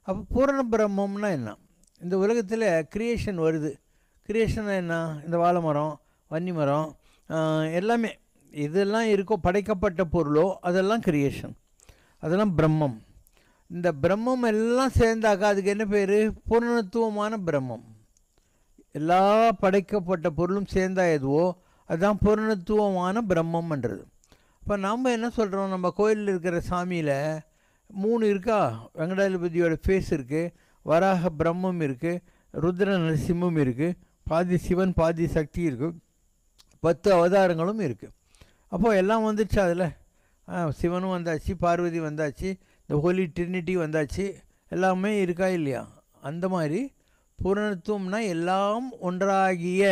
அப்போ பூரண பிரம்மம்னா என்ன? இந்த உலகத்தில் கிரியேஷன் வருது. கிரியேஷன் என்ன? இந்த வாழை மரம், வன்னி மரம், எல்லாமே இதெல்லாம் இருக்கோ படைக்கப்பட்ட பொருளோ அதெல்லாம் கிரியேஷன், அதெல்லாம் பிரம்மம். இந்த பிரம்மம் எல்லாம் சேர்ந்தாக்கா அதுக்கு என்ன பேர்? பூரணத்துவமான பிரம்மம். எல்லா படைக்கப்பட்ட பொருளும் சேர்ந்தா எதுவோ அதுதான் பூரணத்துவமான பிரம்மம்ன்றது. இப்போ நாம் என்ன சொல்கிறோம்? நம்ம கோயிலில் இருக்கிற சாமியில் 3 இருக்கா? வெங்கடாதிபதியோட ஃபேஸ் இருக்குது, வராக பிரம்மம் இருக்குது, ருத்ர நரசிம்மம் இருக்குது, பாதி சிவன் பாதி சக்தி இருக்குது, 10 அவதாரங்களும் இருக்குது. அப்போது எல்லாம் வந்துடுச்சு. அதில் சிவனும் வந்தாச்சு, பார்வதி வந்தாச்சு, இந்த ஹோலி ட்ரினிட்டி வந்தாச்சு, எல்லாமே இருக்கா இல்லையா? அந்த மாதிரி பூரணத்துவம்னா எல்லாம் ஒன்றாகிய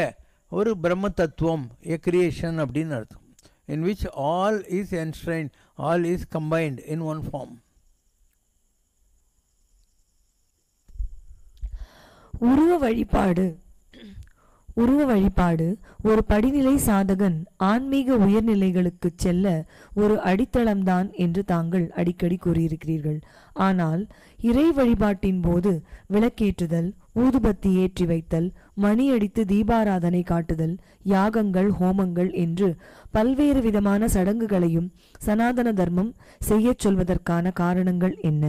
ஒரு பிரம்ம தத்துவம், எ கிரியேஷன் அப்படின்னு அர்த்தம். in which all is enshrined, all is combined in one form. உருவ வழிபாடு ஒரு படிநிலை சாதகன் ஆன்மீக உயர்நிலைகளுக்கு செல்ல ஒரு அடித்தளம்தான் என்று தாங்கள் அடிக்கடி கூறியிருக்கிறீர்கள். ஆனால் இறை வழிபாட்டின் போது விளக்கேற்றுதல், ஊதுபத்தி ஏற்றி வைத்தல், மணி அடித்து தீபாராதனை காட்டுதல், யாகங்கள், ஹோமங்கள் என்று பல்வேறு விதமான சடங்குகளையும் சனாதன தர்மம் செய்ய சொல்வதற்கான காரணங்கள் என்ன?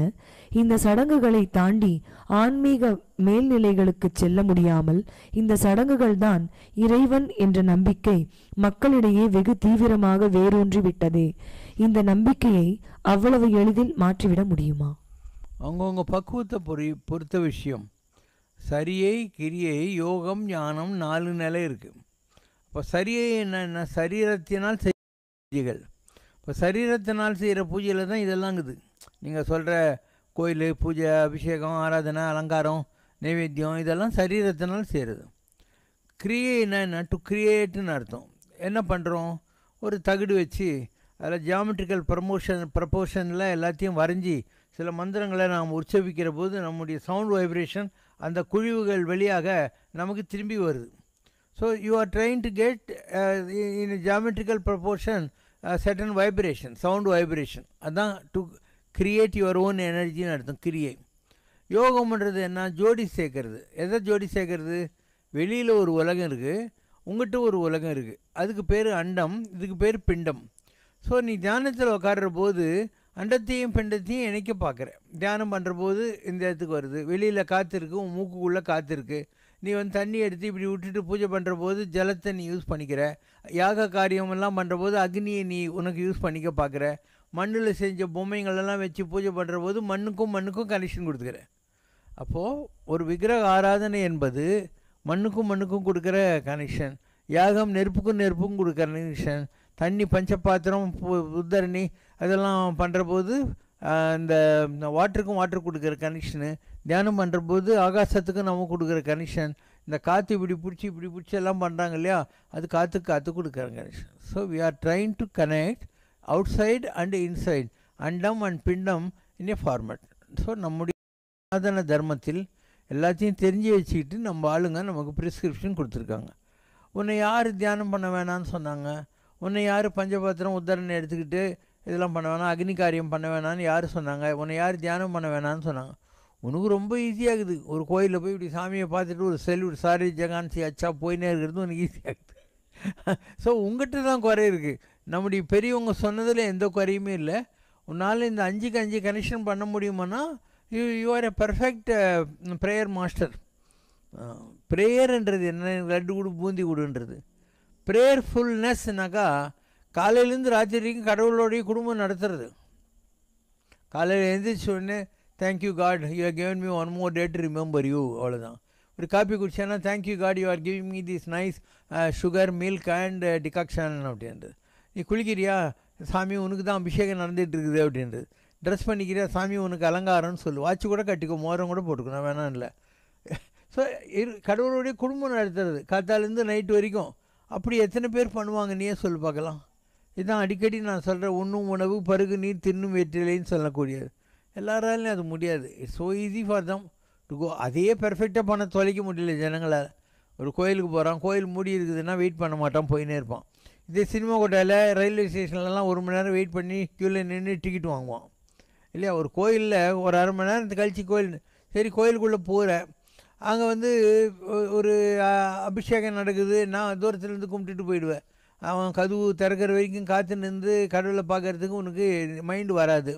இந்த சடங்குகளை தாண்டி ஆன்மீக மேல்நிலைகளுக்கு செல்ல முடியாமல் இந்த சடங்குகள் தான் இறைவன் என்ற நம்பிக்கை மக்களிடையே வெகு தீவிரமாக வேரூன்றி விட்டதே. இந்த நம்பிக்கையை அவ்வளவு எளிதில் மாற்றிவிட முடியுமா? அவங்கவுங்க பக்குவத்தை பொறுத்த விஷயம். சரியை, கிரியை, யோகம், ஞானம் 4 நிலை இருக்குது. இப்போ சரியை என்ன? சரீரத்தினால் செய்ய பூஜைகள். இப்போ சரீரத்தினால் செய்கிற பூஜையில் தான் இதெல்லாம் இருக்குது. நீங்கள் சொல்கிற கோயில் பூஜை, அபிஷேகம், ஆராதனை, அலங்காரம், நைவேத்தியம், இதெல்லாம் சரீரத்தினால் செய்கிறது. கிரியை என்ன? டு கிரியேட்டுன்னு அர்த்தம். என்ன பண்ணுறோம்? ஒரு தகுடு வச்சு அதில் ஜியாமெட்ரிக்கல் ப்ரப்போர்ஷனில் எல்லாத்தையும் வரைஞ்சி சில மந்திரங்களை நாம் உற்சவிக்கிற போது நம்முடைய சவுண்ட் வைப்ரேஷன் அந்த குழிவுகள் வழியாக நமக்கு திரும்பி வருது. So you R trying to get in geometrical proportion certain vibration, sound vibration. அதுதான் டு கிரியேட் யுவர் ஓன் எனர்ஜின்னு அர்த்தம் கிரியை. யோகம்ன்றது என்ன? ஜோடி சேர்க்கறது. எதை ஜோடி சேர்க்கறது? வெளியில் ஒரு உலகம் இருக்குது, உங்கள்கிட்ட ஒரு உலகம் இருக்குது. அதுக்கு பேர் அண்டம், இதுக்கு பேர் பிண்டம். ஸோ நீ தியானத்தில் உட்கார்ற போது அண்டத்தையும் பிண்டத்தையும் இணைக்க பார்க்குற. தியானம் பண்ணுற போது இந்த இடத்துக்கு வருது, வெளியில் காற்று இருக்குது, உன் மூக்குக்குள்ளே காற்று இருக்குது. நீ தண்ணி எடுத்து இப்படி விட்டுட்டு பூஜை பண்ணுற போது ஜலத்தை நீ யூஸ் பண்ணிக்கிற. யாக காரியமெல்லாம் பண்ணுற போது அக்னியை நீ உனக்கு யூஸ் பண்ணிக்க பார்க்குற. மண்ணில் செஞ்ச பொம்மைங்களெல்லாம் வச்சு பூஜை பண்ணுற போது மண்ணுக்கும் கனெக்ஷன் கொடுத்துக்கிற. அப்போது ஒரு விக்கிரக ஆராதனை என்பது மண்ணுக்கும் கொடுக்குற கனெக்ஷன். யாகம் நெருப்புக்கும் கொடுக்குற கனெக்ஷன். தண்ணி, பஞ்சபாத்திரம், உத்தரணி அதெல்லாம் பண்ணுற போது இந்த வாட்டருக்கு கொடுக்குற கனெக்ஷனு. தியானம் பண்ணுற போது ஆகாசத்துக்கு நம்ம கொடுக்குற கனெக்ஷன். இந்த காற்று இப்படி பிடிச்சி எல்லாம் பண்ணுறாங்க இல்லையா, அது காற்று கொடுக்குற connection. So we are trying to connect outside and inside, அண்டம் அண்ட் பிண்டம் இன் ஏ ஃபார்மேட். ஸோ நம்முடைய சாதன தர்மத்தில் எல்லாத்தையும் தெரிஞ்சு வச்சுக்கிட்டு நம்ம ஆளுங்க நமக்கு ப்ரிஸ்கிரிப்ஷன் கொடுத்துருக்காங்க. உன்னை யார் தியானம் பண்ண வேணான்னு சொன்னாங்க? உன்னை யார் பஞ்சபாத்திரம், உத்தரணை எடுத்துக்கிட்டு இதெல்லாம் பண்ண வேணாம், அக்னி காரியம் பண்ண வேணான்னு யார் சொன்னாங்க? உன்னை யார் தியானம் பண்ண வேணான்னு சொன்னாங்க? உனக்கு ரொம்ப ஈஸியாகுது. ஒரு கோயிலில் போய் இப்படி சாமியை பார்த்துட்டு ஒரு செல்யூட், சாரி ஜகான்சி அச்சா போயினே இருக்கிறது உனக்கு ஈஸியாகுது. ஸோ உங்கள்கிட்ட தான் குறை இருக்குது. நம்முடைய பெரியவங்க சொன்னதில் எந்த குறையுமே இல்லை. உன்னால் இந்த 5க்கு 5 கனெக்ஷன் பண்ண முடியுமானா you are a perfect prayer master. ப்ரேயர்ன்றது என்ன? லட்டு கொடு, பூந்தி கொடுன்றது. ப்ரேயர்ஃபுல்னஸ்னாக்கா காலையிலேருந்து ராத்திரி வரைக்கும் கடவுளோடைய குடும்பம் நடத்துறது. காலையில் எழுந்திரிச்ச உடனே thank you God, you are given me one more day to remember you, அவ்வளோதான். ஒரு காப்பி குடிச்சேன்னா thank you God, you are giving me this nice sugar, milk and decoction அப்படின்றது. நீ குளிக்கிறியா? சாமி உனக்கு தான் அபிஷேகம் நடந்துகிட்டு இருக்குது அப்படின்றது. ட்ரெஸ் பண்ணிக்கிறியா? சாமி உனக்கு அலங்காரம்னு சொல்லு. வாட்ச் கூட கட்டிக்கோ, மோரம் கூட போட்டுக்கணும், வேணாம் இல்லை. ஸோ கடவுளுடைய குடும்பம் நடத்துறது காத்தாலேருந்து நைட்டு வரைக்கும். அப்படி எத்தனை பேர் பண்ணுவாங்க நீயே சொல்லு பார்க்கலாம். இதுதான் அடிக்கடி நான் சொல்கிறேன், உண்ணும் உணவு, பருகு நீர், தின்னும் வெற்றிலைன்னு சொல்லக்கூடியது. எல்லாராலையும் அது முடியாது. It's so easy for them அதையே பெர்ஃபெக்டாக பண்ண தொலைக்க முடியல ஜனங்களால். ஒரு கோயிலுக்கு போகிறான், கோயில் மூடி இருக்குதுன்னா வெயிட் பண்ண மாட்டான், போயின்னே இருப்பான். இதே சினிமா கோட்டையில் ரயில்வே ஸ்டேஷன்லலாம் 1 மணி நேரம் வெயிட் பண்ணி க்யூவில் நின்று டிக்கெட் வாங்குவான் இல்லையா. ஒரு கோயிலில் ஒரு அரை மணி நேரத்துக்கு கழிச்சு கோயில், சரி கோயிலுக்குள்ளே போகிறேன், அங்கே வந்து ஒரு அபிஷேகம் நடக்குது, நான் தூரத்துலேருந்து கும்பிட்டுட்டு போயிடுவேன். அவன் கதவு திறக்கிற வரைக்கும் காற்று நின்று கடவுளை பார்க்குறதுக்கு உனக்கு மைண்டு வராது.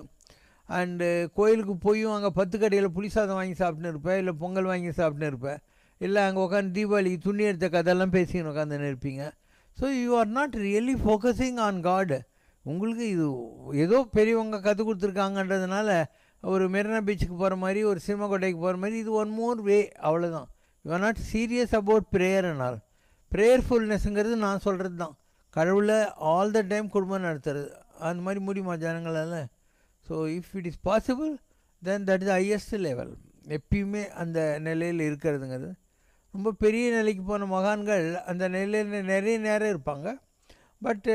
அண்டு கோயிலுக்கு போயும் அங்கே 10 கடையில் புளி சாதம் வாங்கி சாப்பிட்டுன்னு இருப்பேன், இல்லை பொங்கல் வாங்கி சாப்பிட்டுன்னு இருப்பேன், இல்லை அங்கே உட்காந்து தீபாவளிக்கு துணி எடுத்த கதையெல்லாம் பேசின்னு உட்காந்துன்னு இருப்பீங்க. So you are not really focusing on God. உங்களுக்கு இது ஏதோ பெரியவங்க கற்றுக் கொடுத்துருக்காங்கன்றதுனால ஒரு மெரினா பீச்சுக்கு போகிற மாதிரி, ஒரு சினிமா கோட்டைக்கு போகிற மாதிரி, இது ஒன் மோர் வே, அவ்வளோதான். You are not serious about prayer என்னால். ப்ரேயர்ஃபுல்னஸ்ங்கிறது நான் சொல்கிறது தான், கடவுளை ஆல் த டைம் குடும்பம் நடத்துறது. அந்த மாதிரி முடியுமா ஜனங்களால்? So if it is possible then that is the highest level. எப்பயுமே அந்த நிலையில் இருக்கிறதுங்கிறது. ரொம்ப பெரிய நிலைக்கு போன மகான்கள் அந்த நிலையில் நிறைய நேரம் இருப்பாங்க. பட்டு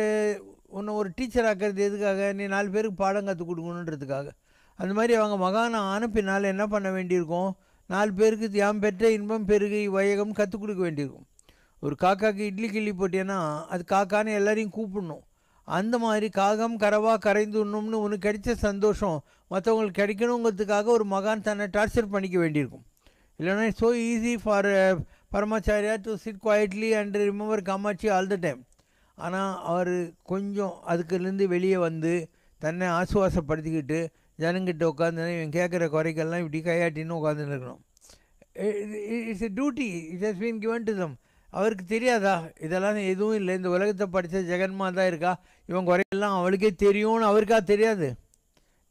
உன்னை ஒரு டீச்சர் ஆக்கிறது எதுக்காக? நீ 4 பேருக்கு பாடம் கற்றுக் கொடுக்கணுன்றதுக்காக. அந்த மாதிரி அவங்க மகானை அனுப்பினால் என்ன பண்ண வேண்டியிருக்கும்? 4 பேருக்கு யாம் பெற்ற இன்பம் பெருகு வையகம் கற்றுக் கொடுக்க வேண்டியிருக்கும். ஒரு காக்காக்கு இட்லி கிள்ளி போட்டேன்னா அது காக்கான்னு எல்லாரையும் கூப்பிடணும். அந்த மாதிரி காகம் கரவா கரைந்து உண்ணும்னு உனக்கு கிடைச்ச சந்தோஷம் மற்றவங்களுக்கு கிடைக்கணுங்கிறதுக்காக ஒரு மகான் தன்னை டார்ச்சர் பண்ணிக்க வேண்டியிருக்கும். இல்லைன்னா it's so easy for Paramacharya to sit quietly and remember Kamakshi all the time. ஆனால் அவர் கொஞ்சம் அதுக்குலேருந்து வெளியே வந்து தன்னை ஆசுவாசப்படுத்திக்கிட்டு ஜனங்கிட்ட உட்காந்து இவன் கேட்குற குறைக்கெல்லாம் இப்படி கையாட்டின்னு உட்காந்துன்னு இருக்கணும். It's a duty, it has been given to them. அவருக்கு தெரியாதா இதெல்லாம் எதுவும் இல்லை, இந்த உலகத்தை படித்த ஜெகன்மாதா இருக்கா, இவன் குறையெல்லாம் அவளுக்கே தெரியும்னு அவருக்கா தெரியாது?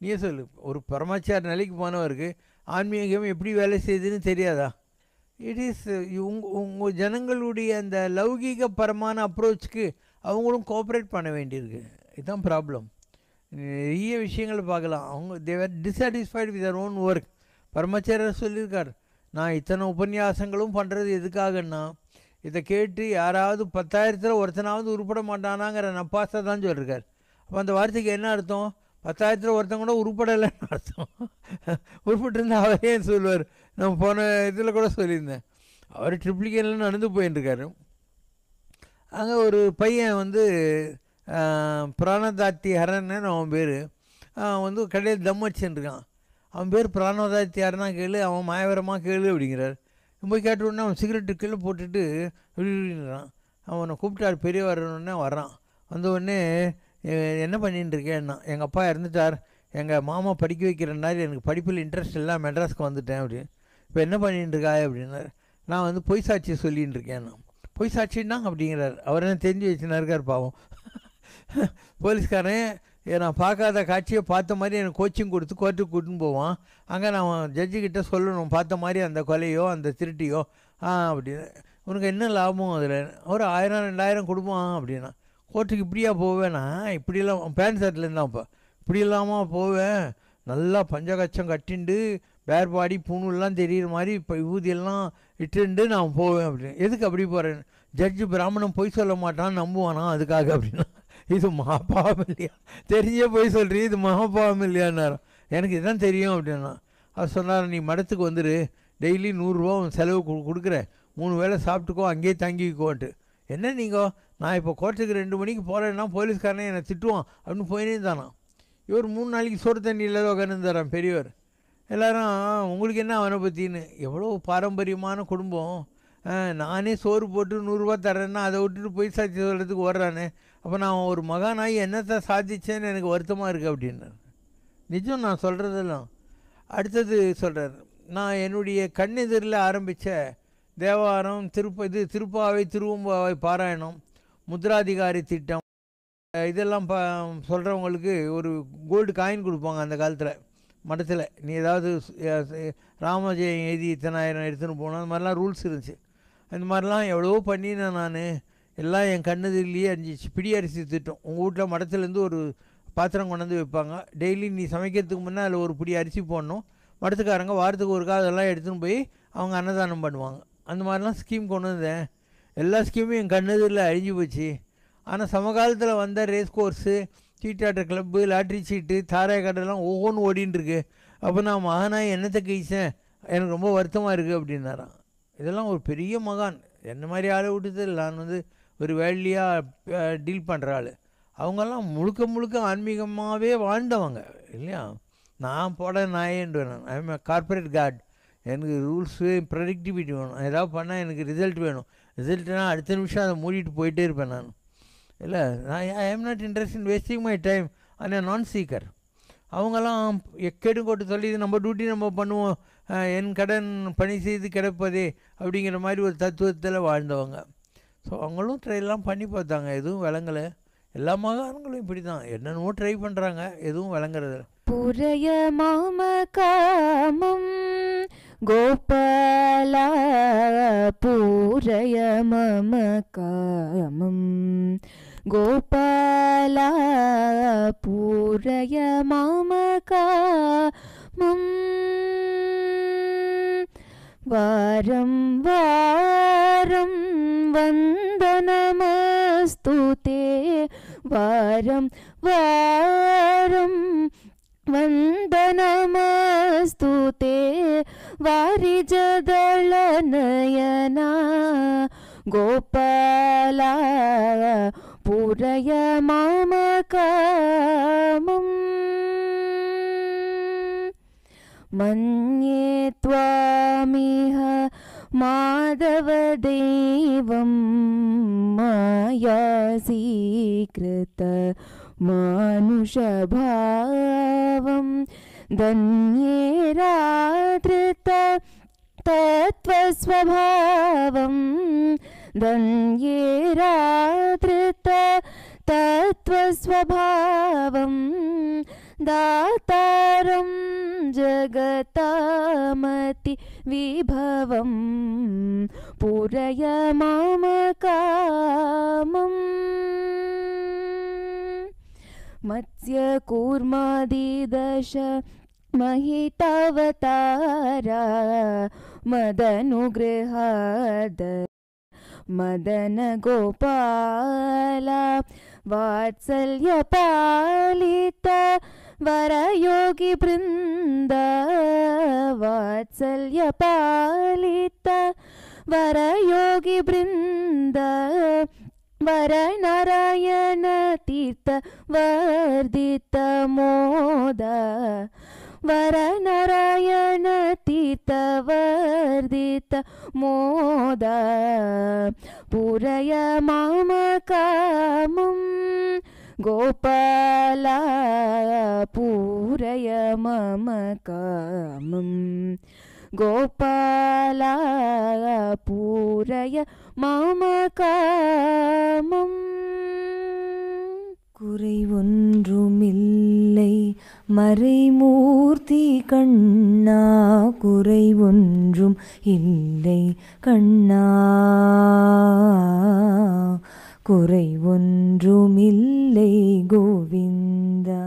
நீயே சொல்லு. ஒரு பரமாச்சார நிலைக்கு போனவருக்கு ஆன்மீகம் எப்படி வேலை செய்யுதுன்னு தெரியாதா? இட் இஸ் உங்கள் ஜனங்களுடைய அந்த லௌகீகபரமான அப்ரோச்சுக்கு அவங்களும் கோஆப்ரேட் பண்ண வேண்டியிருக்கு. இதுதான் ப்ராப்ளம். நிறைய விஷயங்களை பார்க்கலாம். அவங்க தேவர் dissatisfied with their own work. பரமாச்சாரியர் சொல்லியிருக்கார், நான் இத்தனை உபன்யாசங்களும் பண்ணுறது எதுக்காகன்னா, இதை கேட்டு யாராவது 10,000 ஒருத்தனாவது உருப்பட மாட்டானாங்கிற நப்பாசை தான் சொல்லியிருக்கார். அப்போ அந்த வார்த்தைக்கு என்ன அர்த்தம்? 10,000 ஒருத்தன் கூட உருப்படலைன்னு அர்த்தம். உருப்பிட்டுருந்தா அவரே சொல்லுவார். நம்ம போன இதில் கூட சொல்லியிருந்தேன், அவர் ட்ரிப்ளிகேனில் நடந்து போயின்ட்டுருக்காரு. அங்கே ஒரு பையன் வந்து பிராணதாத்தி ஹரன்னு அவன் பேர், வந்து கடையில் தம் அடிச்சுருக்கான். அவன் பேர் பிராணதாத்தி ஹரனா கேளு, அவன் மாயவரமாக கேளு அப்படிங்கிறார். போய் கேட்டவுடனே அவன் சிகரெட்டு கீழே போட்டுட்டு விழுறான். அவனை கூப்பிட்டார், பெரிய வரணுன்னே வர்றான். வந்தவுடனே என்ன பண்ணிட்டு இருக்கேன்னா, எங்கள் அப்பா இறந்துட்டார், எங்கள் மாமா படிக்க வைக்கிறனால எனக்கு படிப்பில் இன்ட்ரெஸ்ட் இல்லை, மெட்ராஸ்க்கு வந்துட்டேன் அப்படின்னு. இப்போ என்ன பண்ணிட்டு இருக்காய் அப்படின்னாரு. நான் வந்து பொய் சாட்சியை சொல்லின்னு இருக்கேன். நான் பொய் சாட்சின்னா அப்படிங்கிறார். அவர் என்ன தெரிஞ்சு வச்சுனா இருக்கார் பாவம். போலீஸ்காரன் நான் பார்க்காத காட்சியை பார்த்த மாதிரி எனக்கு கோச்சிங் கொடுத்து கோர்ட்டுக்கு கூட்டின்னு போவான். அங்கே நான் ஜட்ஜுக்கிட்ட சொல்லணும், பார்த்த மாதிரி அந்த கொலையோ அந்த திருட்டியோ அப்படின்னு. உனக்கு என்ன லாபம் அதில்? ஒரு 1000-2000 கொடுப்பான் அப்படின்னா. கோர்ட்டுக்கு இப்படியா போவேண்ணா? இப்படியெல்லாம் பேண்ட் ஷர்ட்லேருந்து தான்ப்பா இப்படி இல்லாமல் போவேன், நல்லா பஞ்சகச்சம் கட்டிண்டு பேர் பாடி பூணுலாம் தெரிகிற மாதிரி இப்போ விபூதியெல்லாம் இட்டுண்டு நான் போவேன் அப்படின்னு. எதுக்கு அப்படி போகிறேன்? ஜட்ஜு பிராமணன் பொய் சொல்ல மாட்டான், நம்புவானா அதுக்காக அப்படின்னா. இது மகாபாவம் இல்லையா? தெரிஞ்சே போய் சொல்கிறீ, இது மகாபாவம் இல்லையான்னாரோ. எனக்கு இதுதான் தெரியும் அப்படின்னா. அவர் சொன்னார், நீ மடத்துக்கு வந்துடு, டெய்லி 100 ரூபா செலவு கொடுக்குறேன், 3 வேளை சாப்பிட்டுக்கோ, அங்கேயே தங்கிக்கோன்ட்டு. என்ன நீங்கள், நான் இப்போ கோர்ட்டுக்கு 2 மணிக்கு போகிறேன்னா போலீஸ்காரனே என்னை திட்டுவான் அப்படின்னு போயினே தானா. இவர் 3 நாளைக்கு சோறு தண்ணி இல்லாத உட்காந்துருந்தாரான் பெரியவர். எல்லோரும் உங்களுக்கு என்ன அவனை பற்றின்னு. எவ்வளோ பாரம்பரியமான குடும்பம், நானே சோறு போட்டு 100 ரூபா தரேன்னா அதை விட்டுட்டு போய் சாட்சி சொல்கிறதுக்கு ஓடுறானே. அப்போ நான் ஒரு மகானாகி என்னத்தை சாதிச்சேன்னு எனக்கு வருத்தமாக இருக்குது அப்படின்னார். நிஜம் நான் சொல்கிறதெல்லாம். அடுத்தது சொல்கிறார், நான் என்னுடைய கண்ணெதிரில் ஆரம்பித்த தேவாரம், திருப்பாவை, திருவம்பாவை பாராயணம், முத்ராதிகாரி திட்டம், இதெல்லாம் சொல்கிறவங்களுக்கு ஒரு கோல்டு காயின் கொடுப்பாங்க அந்த காலத்தில் மடத்தில். நீ ஏதாவது ராமஜெயம் எழுதி இத்தனாயிரம் எடுத்துன்னு போனோம், அந்த மாதிரிலாம் ரூல்ஸ் இருந்துச்சு. அந்த மாதிரிலாம் எவ்வளவோ பண்ணினேன் நான். எல்லாம் என் கண்ணதிலேயே அரிஞ்சிச்சு. பிடி அரிசி திட்டம், உங்கள் வீட்டில் மடத்துலேருந்து ஒரு பாத்திரம் கொண்டாந்து வைப்பாங்க. டெய்லி நீ சமைக்கிறதுக்கு முன்னே அதில் ஒரு பிடி அரிசி போடணும். மடத்துக்காரங்க வாரத்துக்கு ஒருக்கா அதெல்லாம் எடுத்துன்னு போய் அவங்க அன்னதானம் பண்ணுவாங்க. அந்த மாதிரிலாம் ஸ்கீம் கொண்டு வந்தேன். எல்லா ஸ்கீமும் என் கண்ணதில் அழிஞ்சு போச்சு. ஆனால் சமகாலத்தில் வந்த ரேஸ் கோர்ஸு, சீட்டாட்டர் கிளப்பு, லாட்ரி சீட்டு, தாராய கடைலாம் ஒவ்வொன்றும் ஓடின்னு இருக்கு. அப்போ நான் மகனாக என்னத்தை கழிச்சேன்? எனக்கு ரொம்ப வருத்தமாக இருக்குது அப்படின்னாராம். இதெல்லாம் ஒரு பெரிய மகான். என்ன மாதிரி ஆளை விட்டுது, நான் வந்து ஒரு வேலையாக டீல் பண்ணுற ஆள். அவங்கெல்லாம் முழுக்க முழுக்க ஆன்மீகமாகவே வாழ்ந்தவங்க இல்லையா. நான் போட நாயேன்னு வேணும். I am corporate card. எனக்கு ரூல்ஸு ப்ரொடக்டிவிட்டி வேணும். ஏதாவது பண்ணால் எனக்கு ரிசல்ட் வேணும். ரிசல்ட்னா அடுத்த நிமிஷம் அதை மூடிட்டு போயிட்டே இருப்பேன் நான். இல்லை, நான் I am not interest in wasting my time. ஆனால் நான் சீக்கர். அவங்கெல்லாம் எக்கேடும் கொட்டு சொல்லி இது நம்ம டியூட்டி நம்ம பண்ணுவோம், என் கடன் பணி செய்து கிடப்பதே அப்படிங்கிற மாதிரி ஒரு தத்துவத்தில் வாழ்ந்தவங்க. ஸோ அவங்களும் ட்ரைலாம் பண்ணி பார்த்தாங்க, எதுவும் விளங்கலை. எல்லா மகான்களும் இப்படி தான் என்னென்னமோ ட்ரை பண்ணுறாங்க, எதுவும் விளங்குறது. புரைய மாம காமம் கோபால பூரய மம காமம் கோபால பூரய மம காமம் வாரம் வாரம் வந்தனமஸ்துதே வாரம் வாரம் वन्दनमस्तुते वारिजदलनयना गोपाला पूरय मम कामम् मन्ये त्वामिह माधवदेवं मायासीकृत मानुषभावं धन्येराधृत तत्त्वस्वभावं धन्येराधृत तत्त्वस्वभावं दातारं जगतामति विभवं पूरय मम कामम् मत्स्यकूर्मादिदश महितावतारा मदनुगृहाद मदन गोपाला वात्सल्यपालित वरयोगी वृन्द वात्सल्यपालित वरयोगी वृन्द वरनारायण तीर्थ वर्धित मोद वरनारायण तीर्थ वर्धित मोद पूरय मम कामं गोपाला पूरय मम कामं गोपाला पूरय मम कामम् குறை ஒன்றுமில்லை மறைமூர்த்தி கண்ணா குறை ஒன்றும் இல்லை கண்ணா குறை ஒன்றுமில்லை கோவிந்தா.